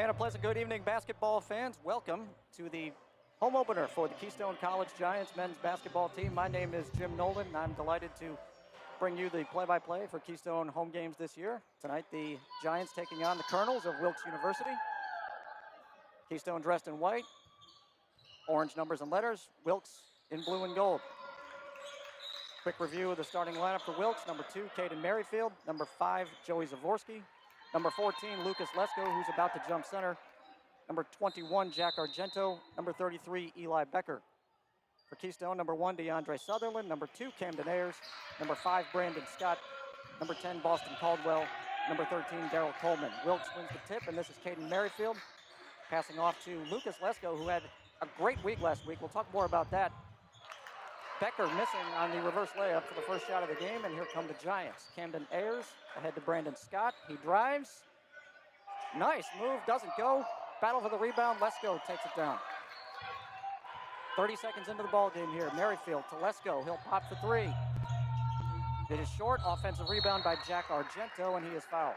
And a pleasant good evening, basketball fans. Welcome to the home opener for the Keystone College Giants men's basketball team. My name is Jim Nolan, and I'm delighted to bring you the play-by-play for Keystone home games this year. Tonight, the Giants taking on the Colonels of Wilkes University. Keystone dressed in white, orange numbers and letters, Wilkes in blue and gold. Quick review of the starting lineup for Wilkes. Number 2, Caden Merrifield. Number 5, Joey Zaworski. Number 14, Lucas Lesko, who's about to jump center. Number 21, Jack Argento. Number 33, Eli Becker. For Keystone, number 1, DeAndre Sutherland. Number 2, Camden Ayers. Number 5, Brandon Scott. Number 10, Boston Caldwell. Number 13, Daryl Coleman. Wilkes wins the tip, and this is Caden Merrifield. Passing off to Lucas Lesko, who had a great week last week. We'll talk more about that. Becker missing on the reverse layup for the first shot of the game, and here come the Giants. Camden Ayers ahead to Brandon Scott. He drives. Nice move, doesn't go. Battle for the rebound, Lesko takes it down. 30 seconds into the ball game here. Merrifield to Lesko. He'll pop for 3. It is short. Offensive rebound by Jack Argento, and he is fouled.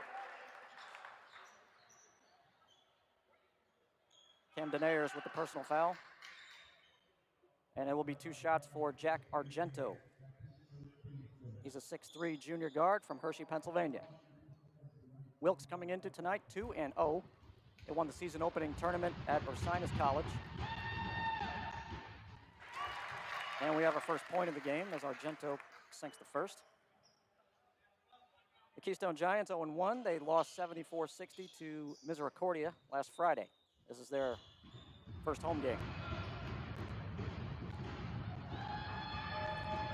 Camden Ayers with the personal foul. And it will be 2 shots for Jack Argento. He's a 6'3" junior guard from Hershey, Pennsylvania. Wilkes coming into tonight 2-0. They won the season opening tournament at Ursinus College. And we have our first point of the game as Argento sinks the first. The Keystone Giants 0-1. They lost 74-60 to Misericordia last Friday. This is their first home game.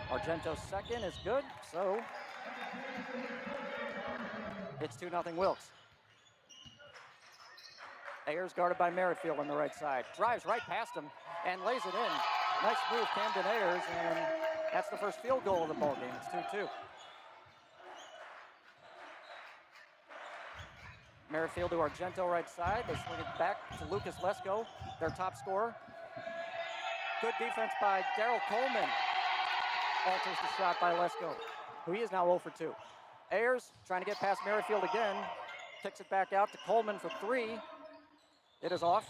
Argento's second is good, so it's 2-0 Wilkes. Ayers guarded by Merrifield on the right side. Drives right past him and lays it in. Nice move, Camden Ayers, and that's the first field goal of the ball game. It's 2-2. Merrifield to Argento right side. They swing it back to Lucas Lesko, their top scorer. Good defense by Daryl Coleman. Alters the shot by Lesko, who he is now 0 for 2. Ayers trying to get past Merrifield again. Kicks it back out to Coleman for 3. It is off.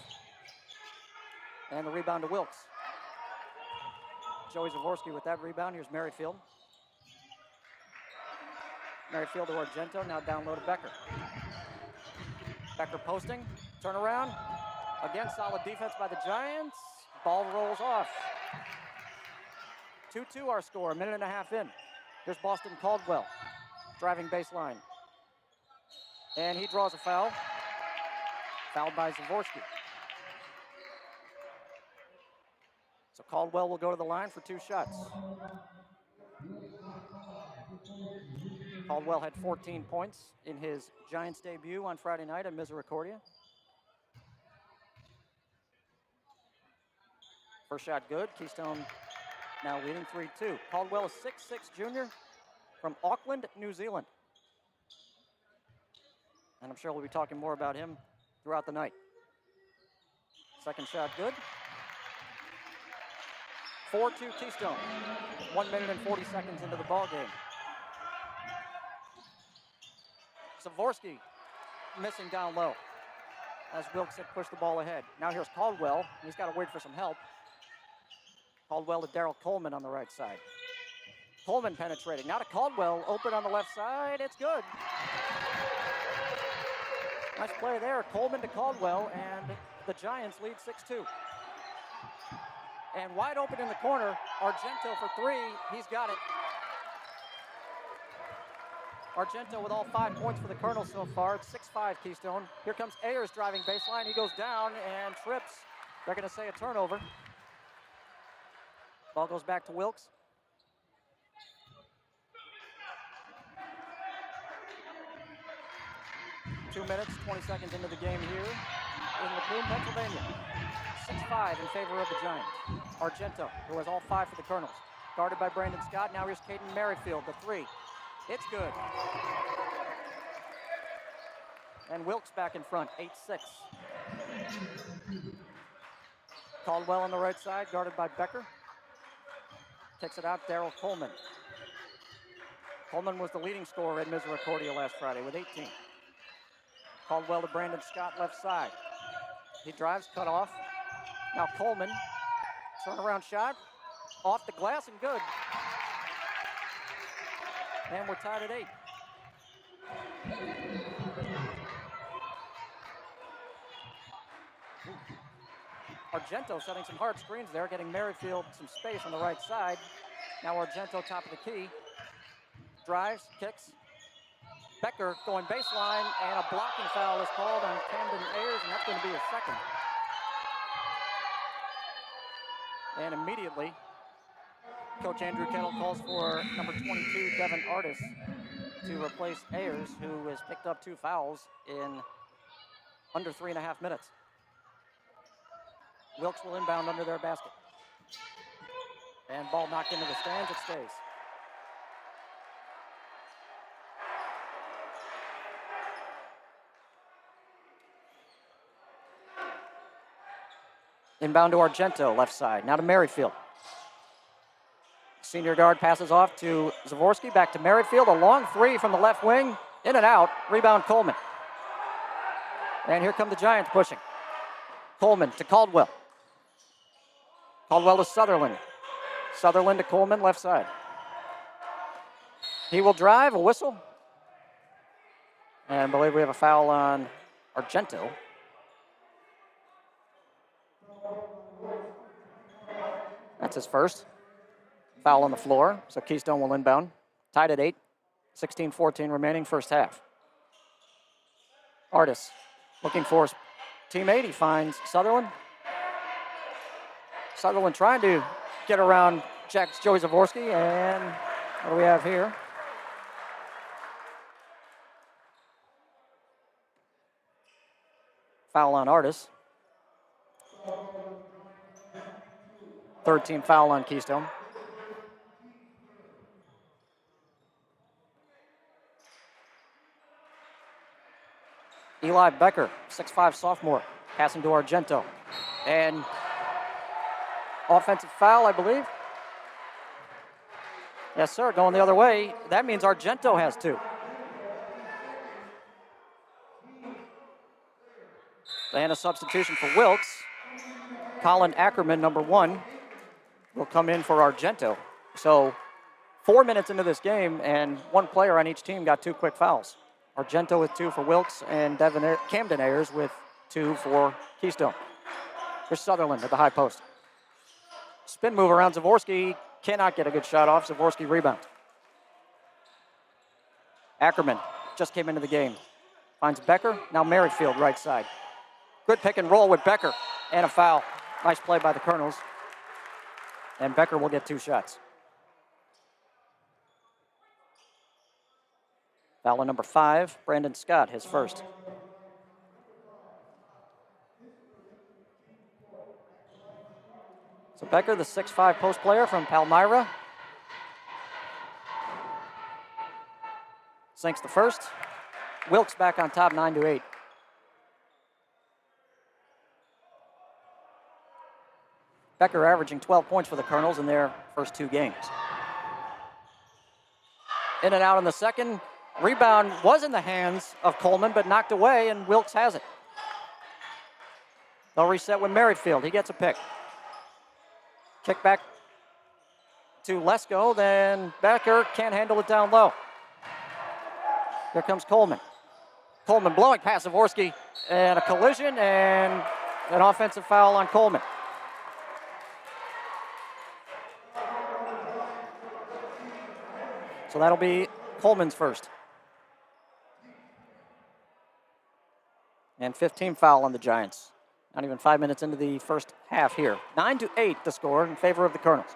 And the rebound to Wilkes. Joey Zaworski with that rebound. Here's Merrifield. Merrifield to Argento, now down low to Becker. Becker posting, turnaround. Again, solid defense by the Giants. Ball rolls off. 2-2 our score, a minute and a half in. Here's Boston Caldwell, driving baseline. And he draws a foul. Fouled by Zaworski. So Caldwell will go to the line for 2 shots. Caldwell had 14 points in his Giants debut on Friday night at Misericordia. First shot good. Keystone now leading 3-2. Caldwell is 6'6" junior from Auckland, New Zealand. And I'm sure we'll be talking more about him throughout the night. Second shot good. 4-2 Keystone. 1 minute and 40 seconds into the ball game. Zaworski missing down low as Wilkes had pushed the ball ahead. Now here's Caldwell. He's got to wait for some help. Caldwell to Daryl Coleman on the right side. Coleman penetrating. Now to Caldwell, open on the left side. It's good. Nice play there. Coleman to Caldwell, and the Giants lead 6-2. And wide open in the corner, Argento for 3. He's got it. Argento with all 5 points for the Colonels so far. It's 6-5 Keystone. Here comes Ayers driving baseline. He goes down and trips. They're going to say a turnover. Ball goes back to Wilkes. Two minutes, 20 seconds into the game here in Macomb, Pennsylvania. 6-5 in favor of the Giants. Argento, who has all 5 for the Colonels. Guarded by Brandon Scott. Now here's Caden Merrifield, the 3. It's good. And Wilkes back in front, 8-6. Caldwell on the right side, guarded by Becker. Kicks it out, Daryl Coleman. Coleman was the leading scorer at Misericordia last Friday with 18. Caldwell to Brandon Scott, left side. He drives, cut off. Now Coleman, turnaround shot, off the glass and good. And we're tied at 8. Argento setting some hard screens there, getting Merrifield some space on the right side. Now Argento top of the key. Drives, kicks. Becker going baseline, and a blocking foul is called on Camden Ayers, and that's going to be his second. And immediately, Coach Andrew Kettle calls for number 22, Devin Artis, to replace Ayers, who has picked up 2 fouls in under 3.5 minutes. Wilkes will inbound under their basket. And ball knocked into the stands, it stays. Inbound to Argento, left side. Now to Merrifield. Senior guard passes off to Zavorsky, back to Merrifield. A long 3 from the left wing. In and out. Rebound Coleman. And here come the Giants pushing. Coleman to Caldwell. Caldwell to Sutherland. Sutherland to Coleman, left side. He will drive, a whistle. And I believe we have a foul on Argento. That's his first. Foul on the floor, so Keystone will inbound. Tied at 8, 16-14 remaining first half. Artis looking for his teammate. He finds Sutherland. Sutherland trying to get around Joey Zavorsky, and what do we have here? Foul on Artis. Third team foul on Keystone. Eli Becker, 6'5" sophomore, passing to Argento. And offensive foul, I believe. Yes, sir, going the other way. That means Argento has 2. And a substitution for Wilkes. Colin Ackerman, number 1, will come in for Argento. So 4 minutes into this game, and 1 player on each team got 2 quick fouls. Argento with 2 for Wilkes, and Camden Ayers with 2 for Keystone. Here's Sutherland at the high post. Spin move around Zavorsky. Cannot get a good shot off. Zavorsky rebound. Ackerman just came into the game. Finds Becker. Now Merrifield right side. Good pick and roll with Becker. And a foul. Nice play by the Colonels. And Becker will get 2 shots. Foul on number 5, Brandon Scott, his first. So Becker, the 6'5" post player from Palmyra. Sinks the first. Wilkes back on top, 9-8. Becker averaging 12 points for the Colonels in their first 2 games. In and out in the second. Rebound was in the hands of Coleman, but knocked away, and Wilkes has it. They'll reset with Merrifield. He gets a pick. Kick back to Lesko, then Becker can't handle it down low. Here comes Coleman. Coleman blowing past Zavorsky, and a collision, and an offensive foul on Coleman. So that'll be Coleman's first. And 15 foul on the Giants. Not even 5 minutes into the first half here. 9-8 the score in favor of the Colonels.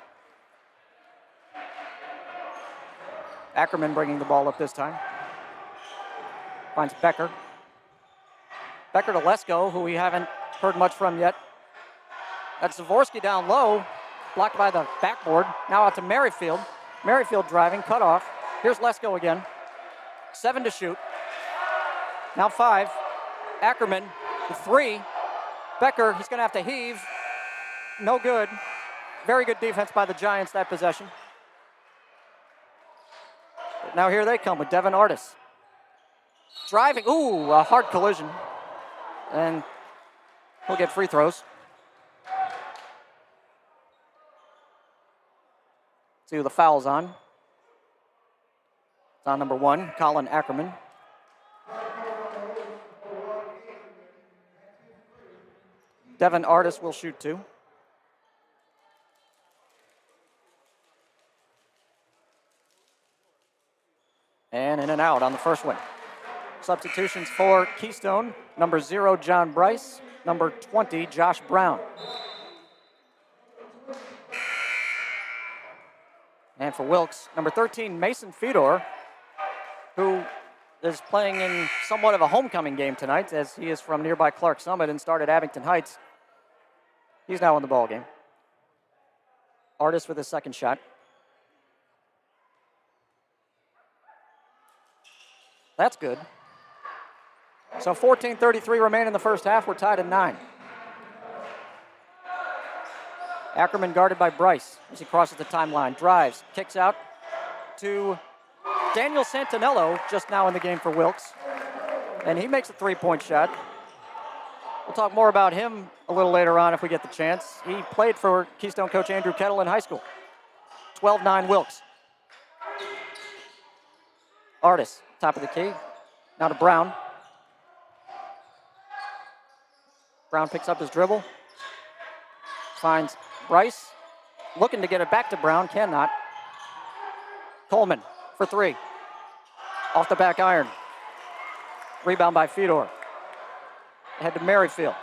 Ackerman bringing the ball up this time. Finds Becker. Becker to Lesko, who we haven't heard much from yet. That's Zavorsky down low, blocked by the backboard. Now out to Merrifield. Merrifield driving, cut off. Here's Lesko again. 7 to shoot. Now 5. Ackerman, the 3. Becker, he's going to have to heave. No good. Very good defense by the Giants that possession. But now here they come with Devin Artis. Driving, ooh, a hard collision. And He'll get free throws. See who the foul's on. It's on number 1, Colin Ackerman. Devin Artis will shoot 2. And in and out on the first one. Substitutions for Keystone. Number 0, John Bryce. Number 20, Josh Brown. And for Wilkes, number 13, Mason Fedor, who is playing in somewhat of a homecoming game tonight, as he is from nearby Clark Summit and started Abington Heights. He's now in the ball game. Artis with his second shot. That's good. So 14:33 remain in the first half. We're tied at 9. Ackerman guarded by Bryce as he crosses the timeline. Drives, kicks out to Daniel Santinello, just now in the game for Wilkes. And he makes a three-point shot. We'll talk more about him a little later on if we get the chance. He played for Keystone coach Andrew Kettle in high school. 12-9 Wilkes. Artis, top of the key. Now to Brown. Brown picks up his dribble. Finds Bryce. Looking to get it back to Brown, cannot. Coleman for 3. Off the back iron. Rebound by Fedor. Head to Merrifield.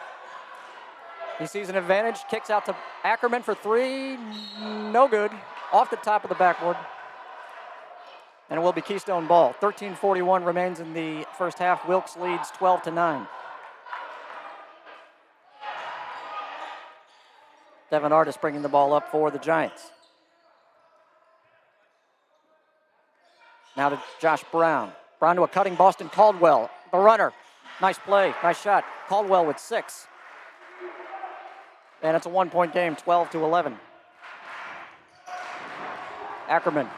He sees an advantage, kicks out to Ackerman for 3. No good. Off the top of the backboard. And it will be Keystone ball. 13:41 remains in the first half. Wilkes leads 12-9. Devin Artis bringing the ball up for the Giants. Now to Josh Brown. Brown to a cutting Boston Caldwell. The runner. Nice play. Nice shot. Caldwell with 6. And it's a 1-point game, 12-11. Ackerman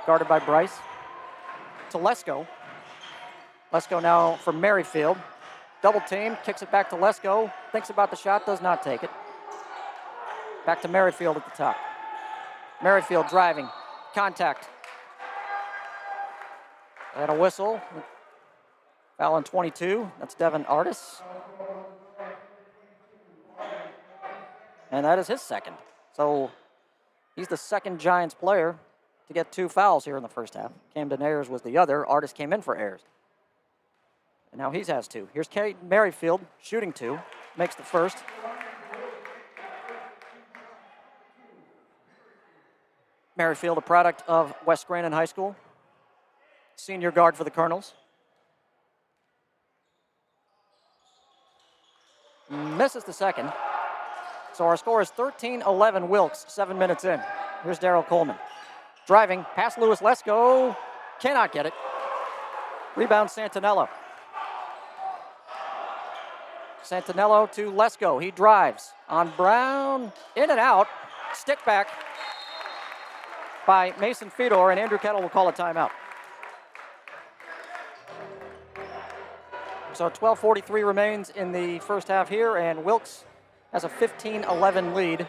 guarded by Bryce. To Lesko. Lesko now for Merrifield. Double team, kicks it back to Lesko. Thinks about the shot, does not take it. Back to Merrifield at the top. Merrifield driving. Contact. And a whistle. Foul on 22. That's Devin Artis. And that is his second. So he's the second Giants player to get 2 fouls here in the first half. Camden Ayers was the other. Artis came in for Ayers. And now he has 2. Here's Kate Merrifield shooting 2. Makes the first. Merrifield, a product of West Scranton High School. Senior guard for the Colonels. Misses the second. So our score is 13-11 Wilkes, 7 minutes in. Here's Daryl Coleman. Driving, past Louis Lesko. Cannot get it. Rebound Santinello. Santinello to Lesko. He drives on Brown. In and out. Stick back by Mason Fedor, and Andrew Kettle will call a timeout. So 12:43 remains in the first half here, and Wilkes has a 15-11 lead.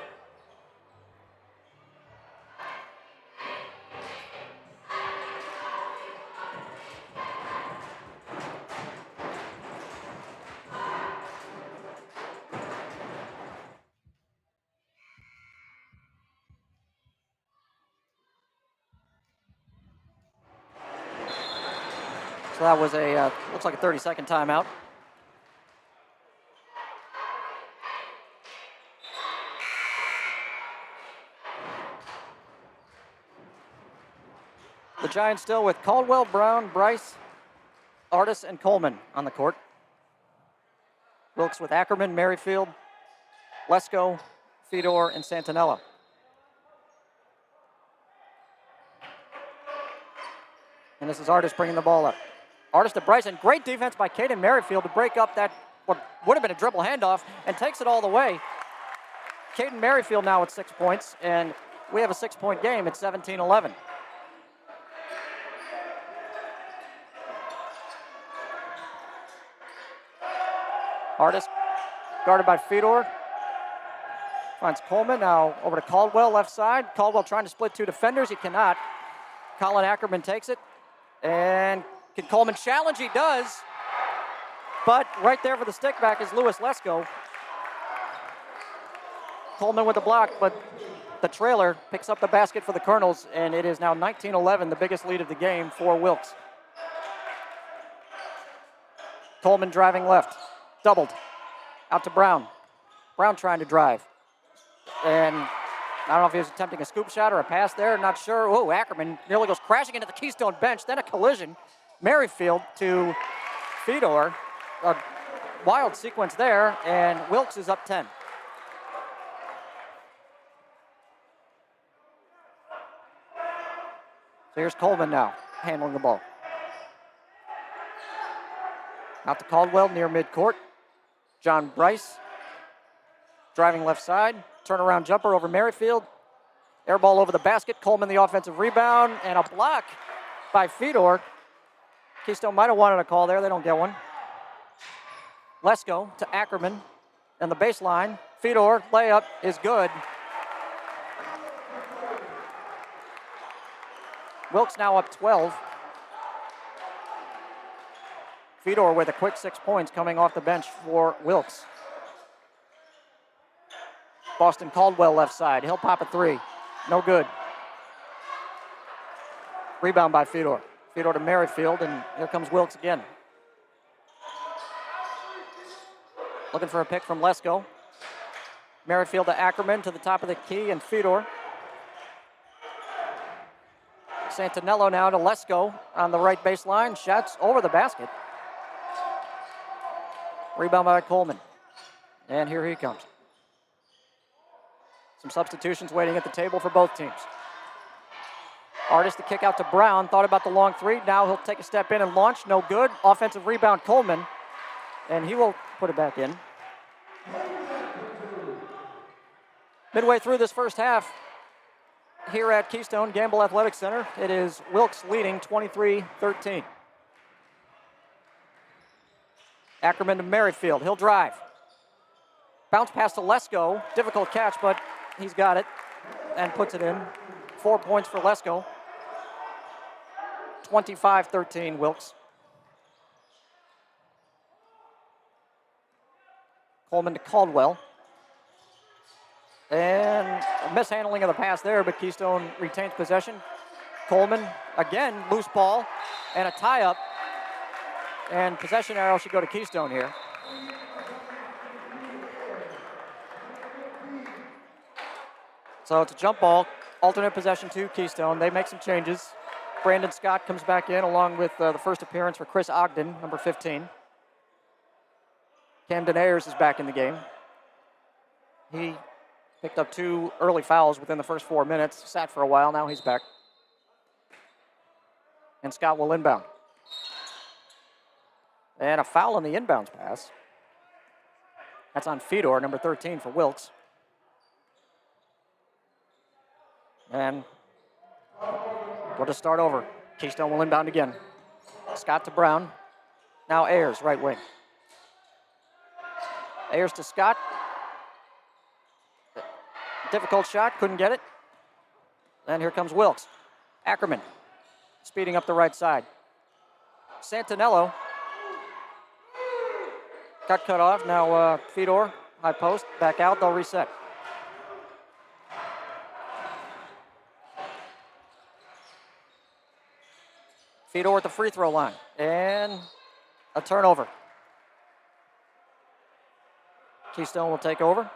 So that was a, looks like a 30-second timeout. The Giants still with Caldwell, Brown, Bryce, Artis, and Coleman on the court. Wilkes with Ackerman, Merrifield, Lesko, Fedor, and Santinello. And this is Artis bringing the ball up. Artis to Bryce, and great defense by Caden Merrifield to break up that what would have been a dribble handoff, and takes it all the way. Caden Merrifield now with 6 points, and we have a 6-point game at 17-11. Artis guarded by Fedor. Finds Coleman, now over to Caldwell, left side. Caldwell trying to split two defenders, he cannot. Colin Ackerman takes it, and can Coleman challenge? He does, but right there for the stick back is Louis Lesko. Coleman with the block, but the trailer picks up the basket for the Colonels, and it is now 19-11, the biggest lead of the game for Wilkes. Coleman driving left, doubled, out to Brown. Brown trying to drive. And I don't know if he was attempting a scoop shot or a pass there, not sure. Oh, Ackerman nearly goes crashing into the Keystone bench, then a collision. Merrifield to Fedor. A wild sequence there, and Wilkes is up 10. So here's Coleman now, handling the ball. Out to Caldwell near midcourt. John Bryce driving left side. Turnaround jumper over Merrifield. Air ball over the basket. Coleman the offensive rebound, and a block by Fedor. Keystone might have wanted a call there. They don't get one. Lesko to Ackerman. And the baseline. Fedor layup is good. Wilkes now up 12. Fedor with a quick 6 points coming off the bench for Wilkes. Boston Caldwell left side. He'll pop a three. No good. Rebound by Fedor. Fedor to Merrifield, and here comes Wilkes again. Looking for a pick from Lesko. Merrifield to Ackerman to the top of the key, and Fedor. Santinello now to Lesko on the right baseline. Shots over the basket. Rebound by Coleman. And here he comes. Some substitutions waiting at the table for both teams. Artis to kick out to Brown. Thought about the long three. Now he'll take a step in and launch. No good. Offensive rebound, Coleman. And he will put it back in. Midway through this first half, here at Keystone Gamble Athletic Center, it is Wilkes leading 23-13. Ackerman to Merrifield. He'll drive. Bounce pass to Lesko. Difficult catch, but he's got it and puts it in. 4 points for Lesko. 25-13 Wilkes. Coleman to Caldwell. And a mishandling of the pass there, but Keystone retains possession. Coleman, again, loose ball and a tie-up. And possession arrow should go to Keystone here. So it's a jump ball, alternate possession to Keystone. They make some changes. Brandon Scott comes back in along with the first appearance for Chris Ogden, number 15. Camden Ayers is back in the game. He picked up 2 early fouls within the first 4 minutes. Sat for a while, now he's back. And Scott will inbound. And a foul on the inbounds pass. That's on Fedor, number 13 for Wilkes. And we'll just start over. Keystone will inbound again. Scott to Brown. Now Ayers, right wing. Ayers to Scott. Difficult shot, couldn't get it. And here comes Wilkes. Ackerman, speeding up the right side. Santinello. Got cut off, now Fedor, high post, back out, they'll reset. Fedor at the free throw line, and a turnover. Keystone will take over.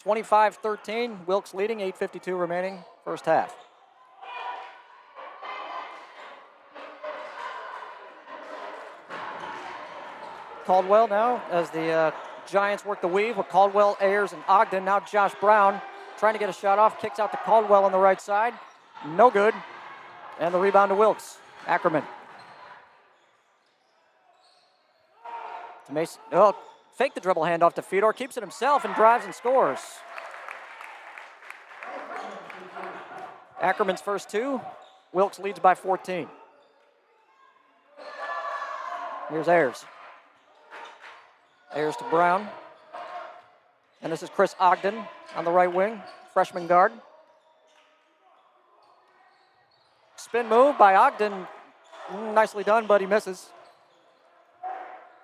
25-13, Wilkes leading, 8:52 remaining, first half. Caldwell now as the Giants work the weave with Caldwell, Ayers, and Ogden. Now Josh Brown trying to get a shot off, kicks out to Caldwell on the right side. No good. And the rebound to Wilkes. Ackerman. To Mason. Oh, fake the dribble handoff to Fedor, keeps it himself and drives and scores. Ackerman's first 2. Wilkes leads by 14. Here's Ayers. Ayers to Brown. And this is Chris Ogden on the right wing, freshman guard. Spin move by Ogden. Nicely done, but he misses.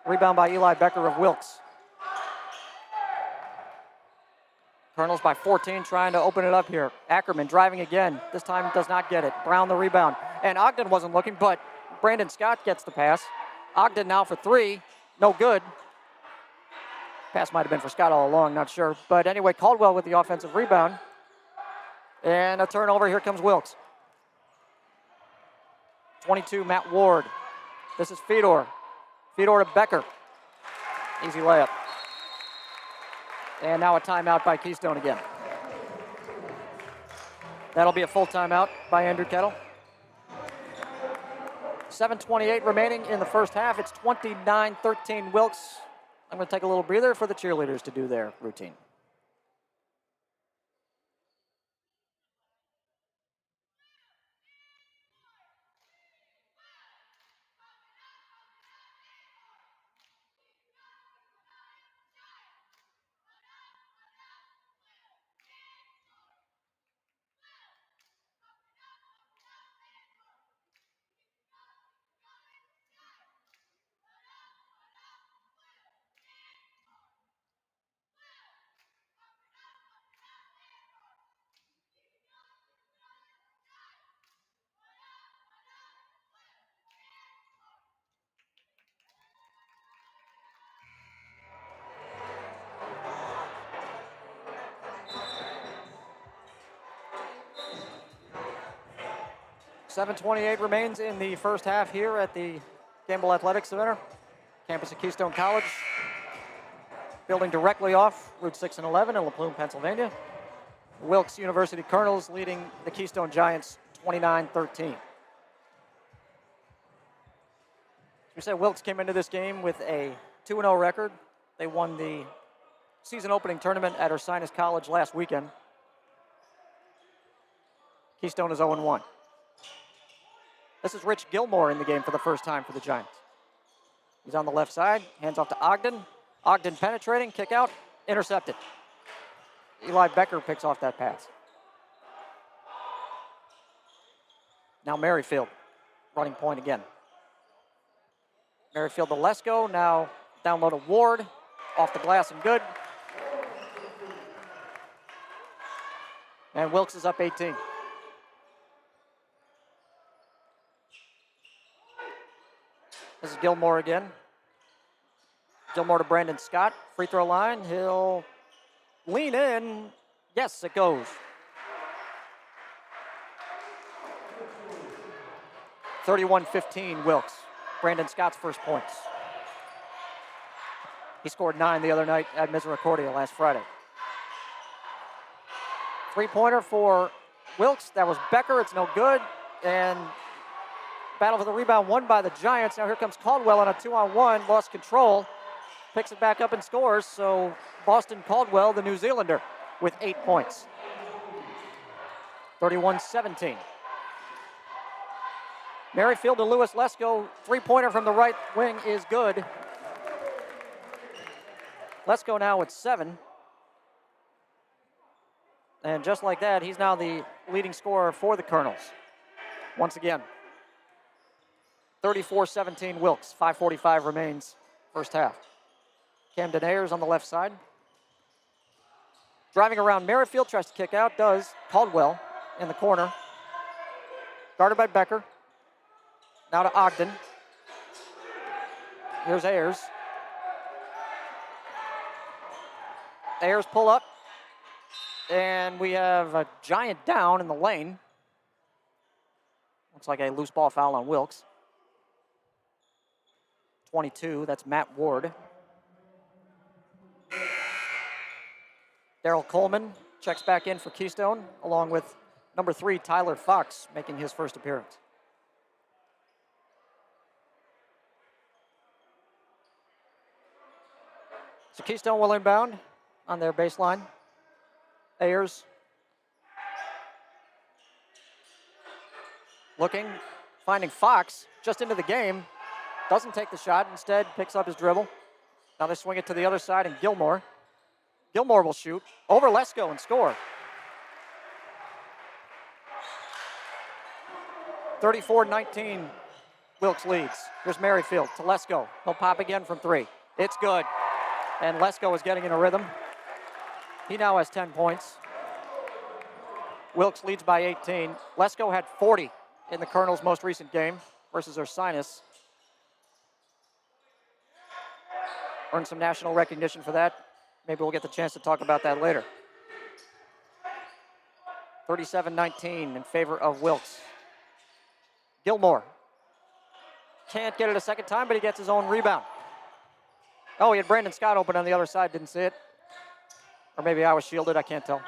Rebound by Eli Becker of Wilkes. Colonels by 14 trying to open it up here. Ackerman driving again. This time does not get it. Brown the rebound. And Ogden wasn't looking, but Brandon Scott gets the pass. Ogden now for three. No good. Pass might have been for Scott all along, not sure. But anyway, Caldwell with the offensive rebound. And a turnover. Here comes Wilkes. 22, Matt Ward. This is Fedor. Fedor to Becker. Easy layup. And now a timeout by Keystone again. That'll be a full timeout by Andrew Kettle. 7:28 remaining in the first half. It's 29-13 Wilkes. I'm going to take a little breather for the cheerleaders to do their routine. .728 remains in the first half here at the Campbell Athletics Center, campus of Keystone College. Building directly off Route 6 and 11 in La Plume, Pennsylvania. Wilkes University Colonels leading the Keystone Giants 29-13. We said Wilkes came into this game with a 2-0 record. They won the season opening tournament at Ursinus College last weekend. Keystone is 0-1. This is Rich Gilmore in the game for the first time for the Giants. He's on the left side, hands off to Ogden. Ogden penetrating, kick out, intercepted. Eli Becker picks off that pass. Now Merrifield, running point again. Merrifield to Lesko, now down low to Ward, off the glass and good. And Wilkes is up 18. This is Gilmore again. Gilmore to Brandon Scott. Free throw line. He'll lean in. Yes, it goes. 31-15 Wilkes. Brandon Scott's first points. He scored 9 the other night at Misericordia last Friday. Three-pointer for Wilkes. That was Becker. It's no good. And battle for the rebound won by the Giants. Now here comes Caldwell on a 2-on-1. Lost control. Picks it back up and scores. So Boston Caldwell, the New Zealander, with 8 points. 31-17. Merrifield to Lewis Lesko. Three-pointer from the right wing is good. Lesko now with 7. And just like that, he's now the leading scorer for the Colonels. Once again. 34-17 Wilkes. 5:45 remains first half. Camden Ayers on the left side. Driving around Merrifield, tries to kick out, does. Caldwell in the corner. Guarded by Becker. Now to Ogden. Here's Ayers. Ayers pull up. And we have a Giant down in the lane. Looks like a loose ball foul on Wilkes. 22, that's Matt Ward. Daryl Coleman checks back in for Keystone, along with number 3, Tyler Fox, making his first appearance. So Keystone will inbound on their baseline. Ayers looking, finding Fox just into the game. Doesn't take the shot. Instead, picks up his dribble. Now they swing it to the other side, and Gilmore. Gilmore will shoot over Lesko and score. 34-19, Wilkes leads. Here's Merrifield to Lesko. He'll pop again from 3. It's good. And Lesko is getting in a rhythm. He now has 10 points. Wilkes leads by 18. Lesko had 40 in the Colonels' most recent game versus Ursinus. Earned some national recognition for that. Maybe we'll get the chance to talk about that later. 37-19 in favor of Wilkes. Gilmore can't get it a second time, but he gets his own rebound. Oh, he had Brandon Scott open on the other side, didn't see it. Or maybe I was shielded, I can't tell.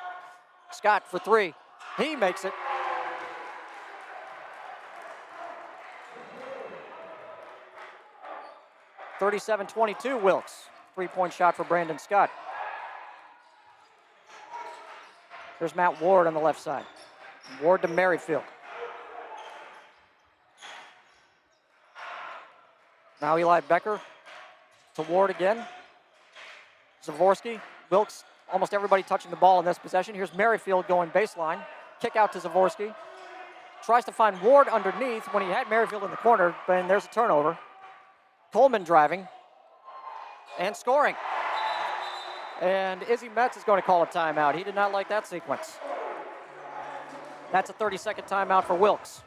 Scott for 3. He makes it. (37-22) Wilkes. 3-point shot for Brandon Scott. There's Matt Ward on the left side. Ward to Merrifield. Now Eli Becker to Ward again. Zavorsky, Wilkes, almost everybody touching the ball in this possession. Here's Merrifield going baseline. Kick out to Zavorsky. Tries to find Ward underneath when he had Merrifield in the corner, but there's a turnover. Coleman driving and scoring. And Izzy Metz is going to call a timeout. He did not like that sequence. That's a 30-second timeout for Wilkes.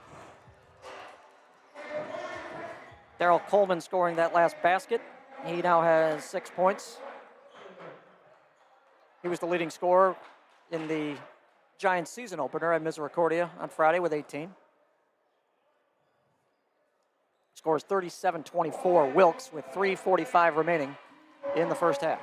Daryl Coleman scoring that last basket. He now has 6 points. He was the leading scorer in the Giants season opener at Misericordia on Friday with 18. Scores 37-24 Wilkes with 3:45 remaining in the first half.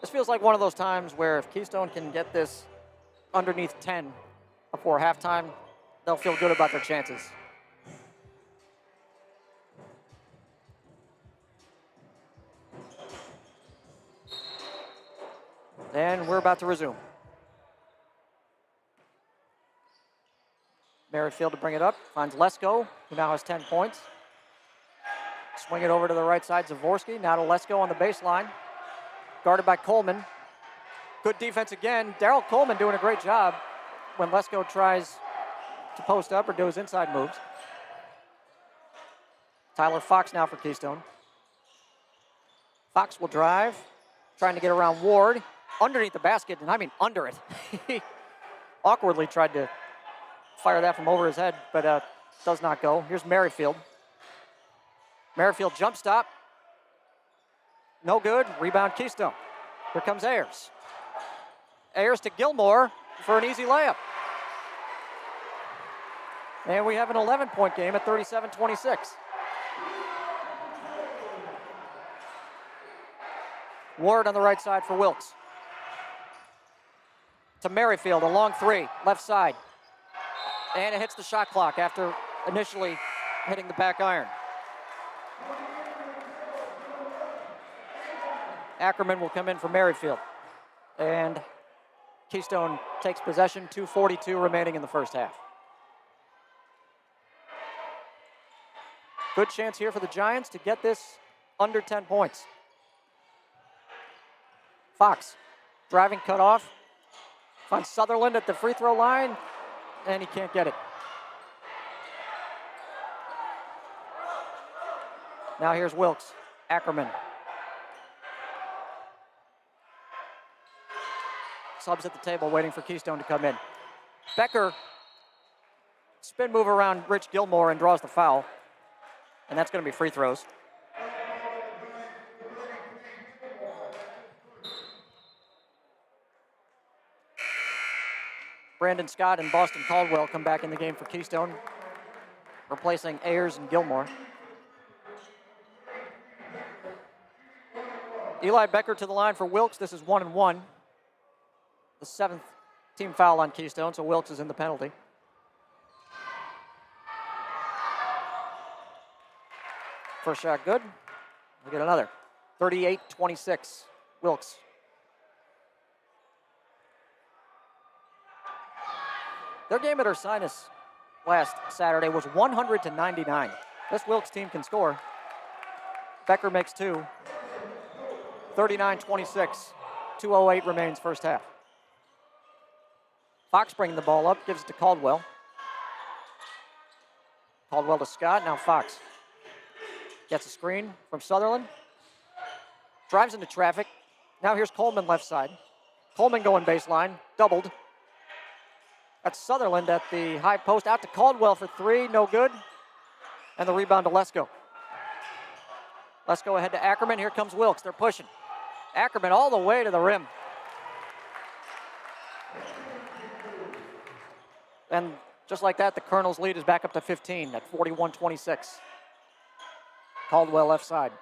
This feels like one of those times where if Keystone can get this underneath 10 before halftime, they'll feel good about their chances. And we're about to resume. Merrifield to bring it up, finds Lesko, who now has 10 points. Swing it over to the right side, Zavorsky, now to Lesko on the baseline. Guarded by Coleman. Good defense again. Daryl Coleman doing a great job when Lesko tries to post up or do his inside moves. Tyler Fox now for Keystone. Fox will drive, trying to get around Ward. Underneath the basket, and I mean under it. He awkwardly tried to fire that from over his head, but does not go. Here's Merrifield. Merrifield jump stop. No good. Rebound Keystone. Here comes Ayers. Ayers to Gilmore for an easy layup. And we have an 11-point game at 37-26. Ward on the right side for Wilkes. To Merrifield, a long 3, left side. And it hits the shot clock after initially hitting the back iron. Ackerman will come in for Merrifield. And Keystone takes possession, 2:42 remaining in the first half. Good chance here for the Giants to get this under 10 points. Fox, driving cut off. Finds Sutherland at the free throw line, and he can't get it. Now here's Wilkes. Ackerman. Subs at the table waiting for Keystone to come in. Becker, spin move around Rich Gilmore and draws the foul. And that's going to be free throws. Brandon Scott and Boston Caldwell come back in the game for Keystone, replacing Ayers and Gilmore. Eli Becker to the line for Wilkes. This is 1-1. The 7th team foul on Keystone, so Wilkes is in the penalty. First shot good. We get another. 38-26, Wilkes. Their game at Ursinus last Saturday was 100-99. This Wilkes team can score. Becker makes two. 39-26. 2:08 remains first half. Fox bringing the ball up, gives it to Caldwell. Caldwell to Scott, now Fox. Gets a screen from Sutherland. Drives into traffic. Now here's Coleman left side. Coleman going baseline, doubled. That's Sutherland at the high post, out to Caldwell for three, no good. And the rebound to Lesko. Lesko ahead to Ackerman, here comes Wilkes, they're pushing. Ackerman all the way to the rim. And just like that, the Colonels' lead is back up to 15 at 41-26. Caldwell left side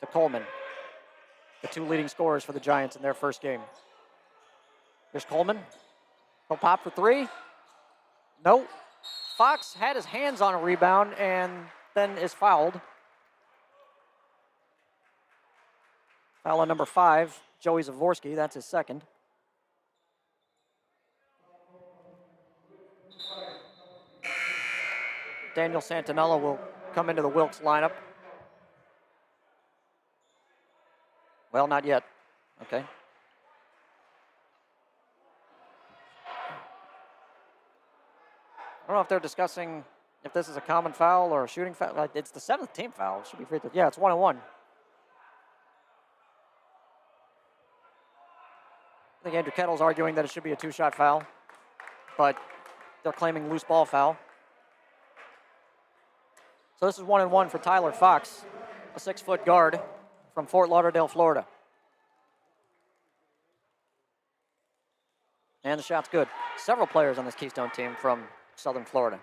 to Coleman. The two leading scorers for the Giants in their first game. Here's Coleman. He'll pop for three. No. Fox had his hands on a rebound and then is fouled. Foul on number 5, Joey Zavorsky. That's his second. Daniel Santinello will come into the Wilkes lineup. Well, not yet. Okay. I don't know if they're discussing if this is a common foul or a shooting foul. It's the 7th team foul. It should be free throw. Yeah, it's 1-1. I think Andrew Kettle's arguing that it should be a 2-shot foul, but they're claiming loose ball foul. So this is 1-1 for Tyler Fox, a 6-foot guard from Fort Lauderdale, Florida. And the shot's good. Several players on this Keystone team from Southern Florida.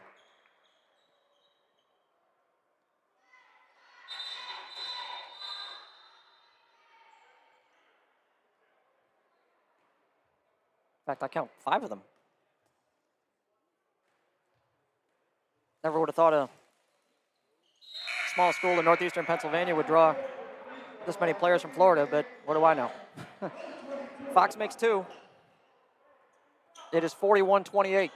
In fact, I count 5 of them. Never would have thought a small school in northeastern Pennsylvania would draw this many players from Florida, but what do I know? Fox makes 2. It is 41-28.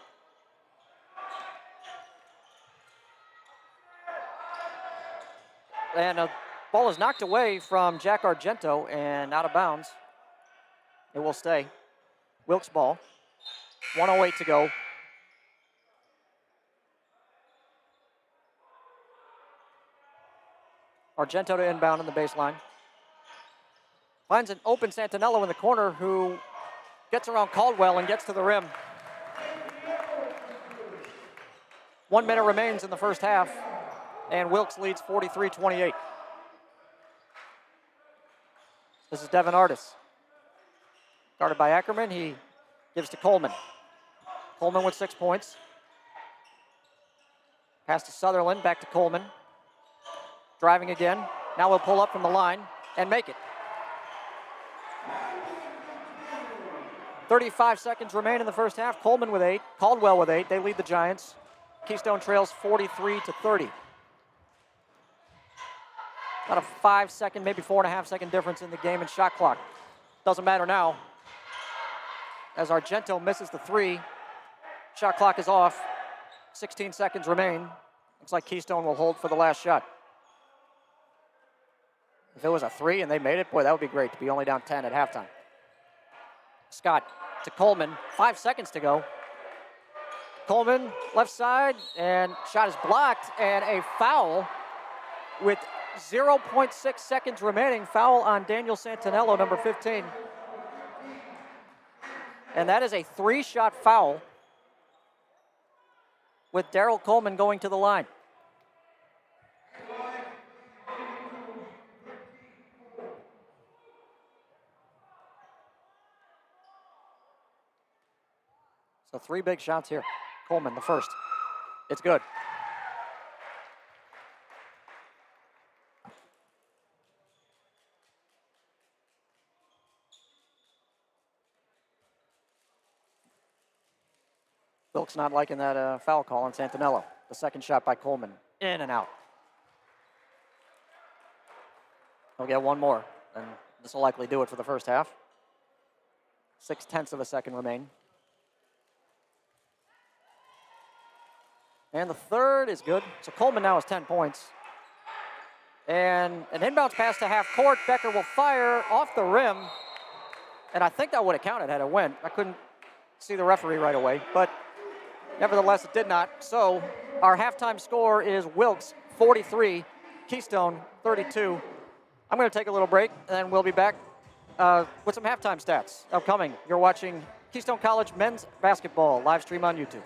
And a ball is knocked away from Jack Argento and out of bounds. It will stay. Wilkes ball. 1:08 to go. Argento to inbound on the baseline. Finds an open Santinello in the corner who gets around Caldwell and gets to the rim. 1 minute remains in the first half, and Wilkes leads 43-28. This is Devin Artis. Guarded by Ackerman, he gives to Coleman. Coleman with 6 points. Pass to Sutherland, back to Coleman. Driving again. Now we'll pull up from the line and make it. 35 seconds remain in the first half. Coleman with 8, Caldwell with 8. They lead the Giants. Keystone trails 43-30. About a 5-second, maybe 4.5-second difference in the game and shot clock. Doesn't matter now. As Argento misses the 3, shot clock is off. 16 seconds remain. Looks like Keystone will hold for the last shot. If it was a 3 and they made it, boy, that would be great to be only down 10 at halftime. Scott to Coleman, 5 seconds to go. Coleman, left side, and shot is blocked, and a foul with 0.6 seconds remaining. Foul on Daniel Santinello, number 15. And that is a 3-shot foul with Daryl Coleman going to the line. So 3 big shots here. Coleman, the first. It's good. Wilkes not liking that foul call on Santinello. The second shot by Coleman. In and out. He'll get one more, and this will likely do it for the first half. 0.6 of a second remain. And the third is good. So Coleman now has 10 points. And an inbounds pass to half court. Becker will fire off the rim. And I think that would have counted had it went. I couldn't see the referee right away, but nevertheless, it did not. So our halftime score is Wilkes 43, Keystone 32. I'm going to take a little break, and we'll be back with some halftime stats upcoming. You're watching Keystone College men's basketball live stream on YouTube.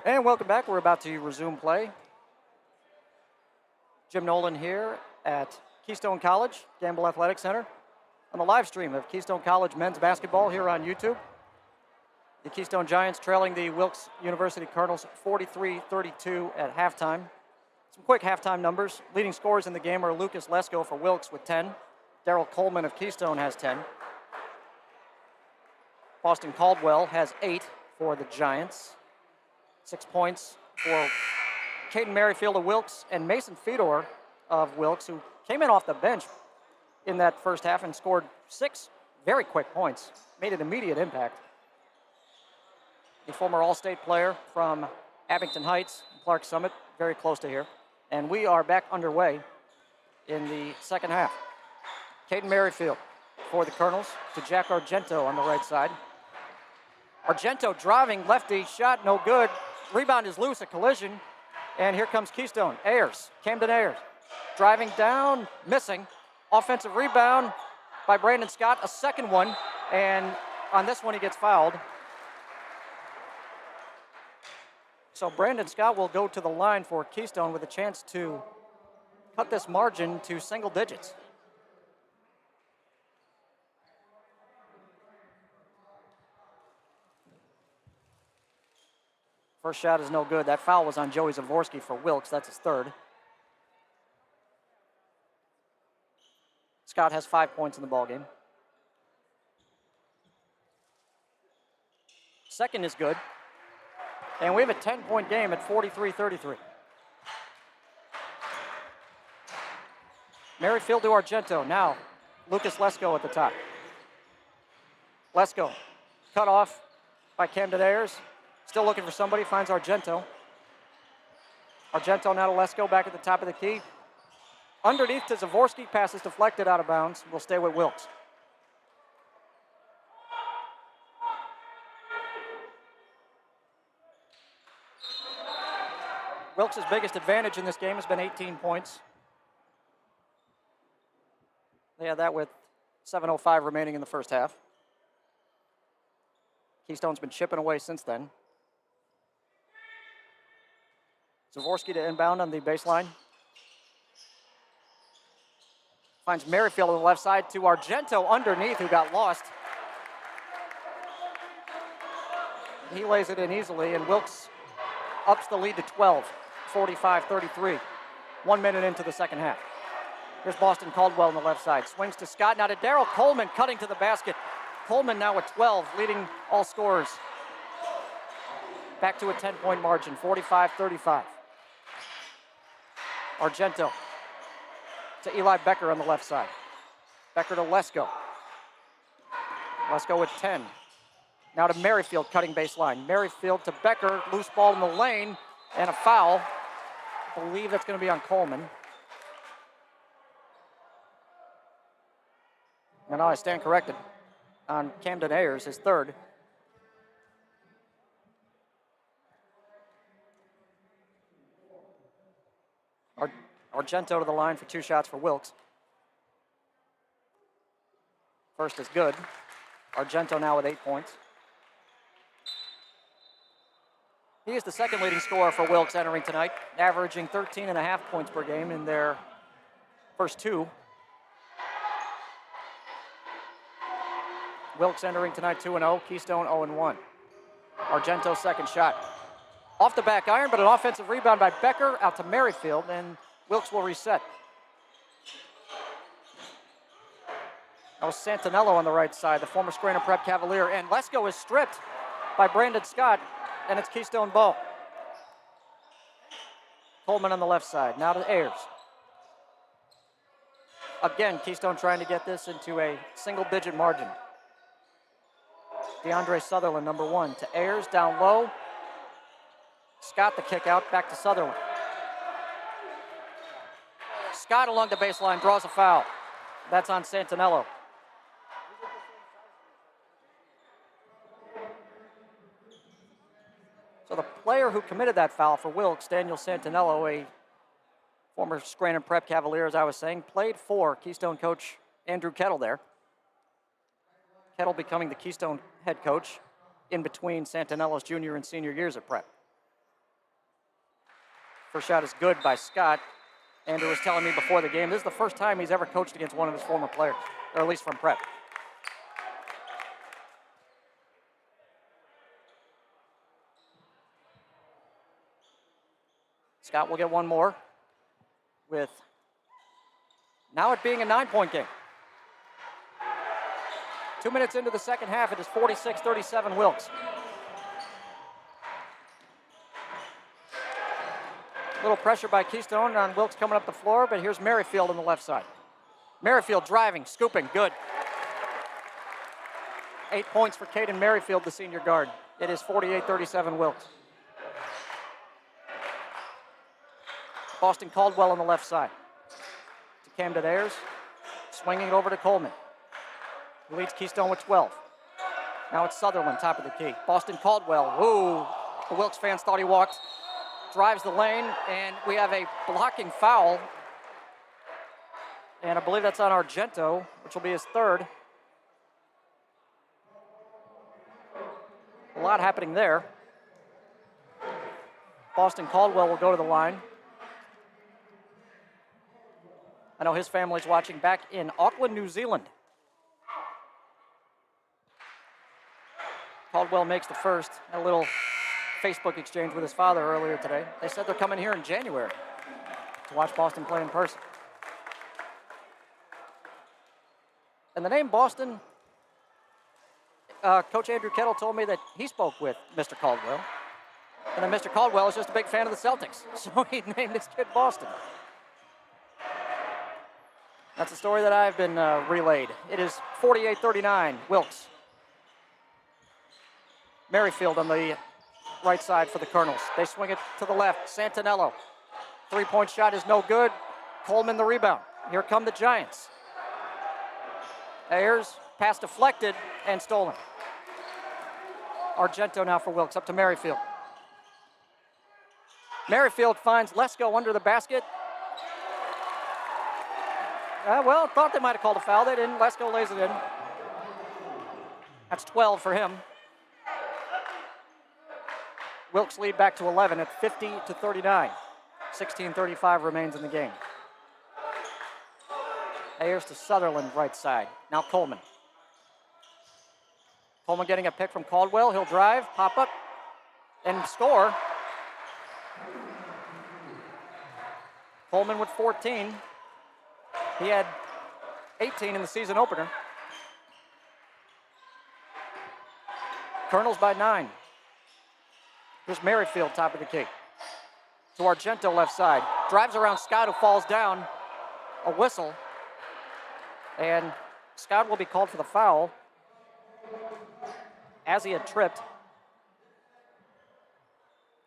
And welcome back. We're about to resume play. Jim Nolan here at Keystone College, Gamble Athletic Center, on the live stream of Keystone College men's basketball here on YouTube. The Keystone Giants trailing the Wilkes University Cardinals 43-32 at halftime. Some quick halftime numbers. Leading scorers in the game are Lucas Lesko for Wilkes with 10. Daryl Coleman of Keystone has 10. Boston Caldwell has 8 for the Giants. 6 points for Caden Merrifield of Wilkes and Mason Fedor of Wilkes, who came in off the bench in that first half and scored 6 very quick points. Made an immediate impact. The former All-State player from Abington Heights, Clark Summit, very close to here. And we are back underway in the second half. Caden Merrifield for the Colonels to Jack Argento on the right side. Argento driving lefty, shot no good. Rebound is loose, a collision. And here comes Keystone. Ayers, Camden Ayers, driving down, missing. Offensive rebound by Brandon Scott, a second one. And on this one, he gets fouled. So Brandon Scott will go to the line for Keystone with a chance to cut this margin to single digits. First shot is no good. That foul was on Joey Zavorsky for Wilkes. That's his third. Scott has 5 points in the ballgame. Second is good. And we have a 10-point game at 43-33. Merrifield to Argento. Now, Lucas Lesko at the top. Lesko cut off by Camden Ayers. Still looking for somebody, finds Argento. Argento now to Lesko, back at the top of the key. Underneath to Zavorsky, pass is deflected out of bounds. We'll stay with Wilkes. Wilkes' biggest advantage in this game has been 18 points. They had that with 7:05 remaining in the first half. Keystone's been chipping away since then. Zavorsky to inbound on the baseline. Finds Merrifield on the left side to Argento underneath, who got lost. He lays it in easily, and Wilkes ups the lead to 12, 45-33. 1 minute into the second half. Here's Boston Caldwell on the left side. Swings to Scott, now to Daryl Coleman, cutting to the basket. Coleman now with 12, leading all scorers. Back to a 10-point margin, 45-35. Argento to Eli Becker on the left side. Becker to Lesko. Lesko with 10. Now to Merrifield, cutting baseline. Merrifield to Becker, loose ball in the lane, and a foul. I believe that's going to be on Coleman. And now I stand corrected on Camden Ayers, his third. Argento to the line for 2 shots for Wilkes. First is good. Argento now with 8 points. He is the second leading scorer for Wilkes entering tonight, averaging 13.5 points per game in their first 2. Wilkes entering tonight 2-0, Keystone 0-1. Argento's second shot. Off the back iron, but an offensive rebound by Becker out to Merrifield, and Wilkes will reset. That was Santinello on the right side, the former Scranton Prep Cavalier, and Lesko is stripped by Brandon Scott, and it's Keystone ball. Coleman on the left side, now to Ayers. Again, Keystone trying to get this into a single-digit margin. DeAndre Sutherland, number 1, to Ayers, down low. Scott the kick out, back to Sutherland. Scott along the baseline draws a foul. That's on Santinello. So the player who committed that foul for Wilkes, Daniel Santinello, a former Scranton Prep Cavalier, as I was saying, played for Keystone coach Andrew Kettle there. Kettle becoming the Keystone head coach in between Santinello's junior and senior years at Prep. First shot is good by Scott. Andrew was telling me before the game, this is the first time he's ever coached against one of his former players, or at least from prep. Scott will get one more, with now it being a 9-point game. 2 minutes into the second half, it is 46-37 Wilkes. Little pressure by Keystone on Wilkes coming up the floor, but here's Merrifield on the left side. Merrifield driving, scooping, good. 8 points for Caden Merrifield, the senior guard. It is 48-37 Wilkes. Boston Caldwell on the left side. To Camden Ayers, swinging it over to Coleman, who leads Keystone with 12. Now it's Sutherland, top of the key. Boston Caldwell, ooh, the Wilkes fans thought he walked. Drives the lane, and we have a blocking foul. And I believe that's on Argento, which will be his third. A lot happening there. Boston Caldwell will go to the line. I know his family's watching back in Auckland, New Zealand. Caldwell makes the first. A little Facebook exchange with his father earlier today. They said they're coming here in January to watch Boston play in person. And the name Boston, Coach Andrew Kettle told me that he spoke with Mr. Caldwell, and that Mr. Caldwell is just a big fan of the Celtics, so he named his kid Boston. That's the story that I've been relayed. It is 48-39, Wilkes. Merrifield on the right side for the Colonels. They swing it to the left. Santinello. 3-point shot is no good. Coleman the rebound. Here come the Giants. Ayers, pass deflected and stolen. Argento now for Wilkes, up to Merrifield. Merrifield finds Lesko under the basket. Well, thought they might have called a foul. They didn't. Lesko lays it in. That's 12 for him. Wilkes lead back to 11 at 50-39. 16:35 remains in the game. Ayers to Sutherland, right side. Now Coleman. Coleman getting a pick from Caldwell. He'll drive, pop up, and score. Coleman with 14. He had 18 in the season opener. Colonels by 9. Here's Merrifield, top of the key. To Argento, left side. Drives around Scott, who falls down. A whistle. And Scott will be called for the foul, as he had tripped.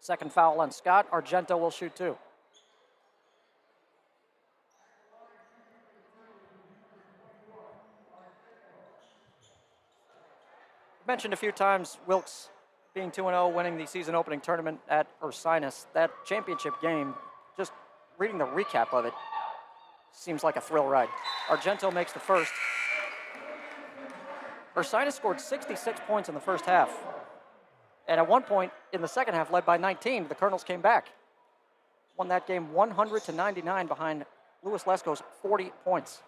Second foul on Scott. Argento will shoot 2. Mentioned a few times Wilkes being 2-0, winning the season opening tournament at Ursinus. That championship game, just reading the recap of it, seems like a thrill ride. Argento makes the first. Ursinus scored 66 points in the first half. And at one point in the second half, led by 19, the Colonels came back. Won that game 100-99 behind Louis Lesko's 40 points,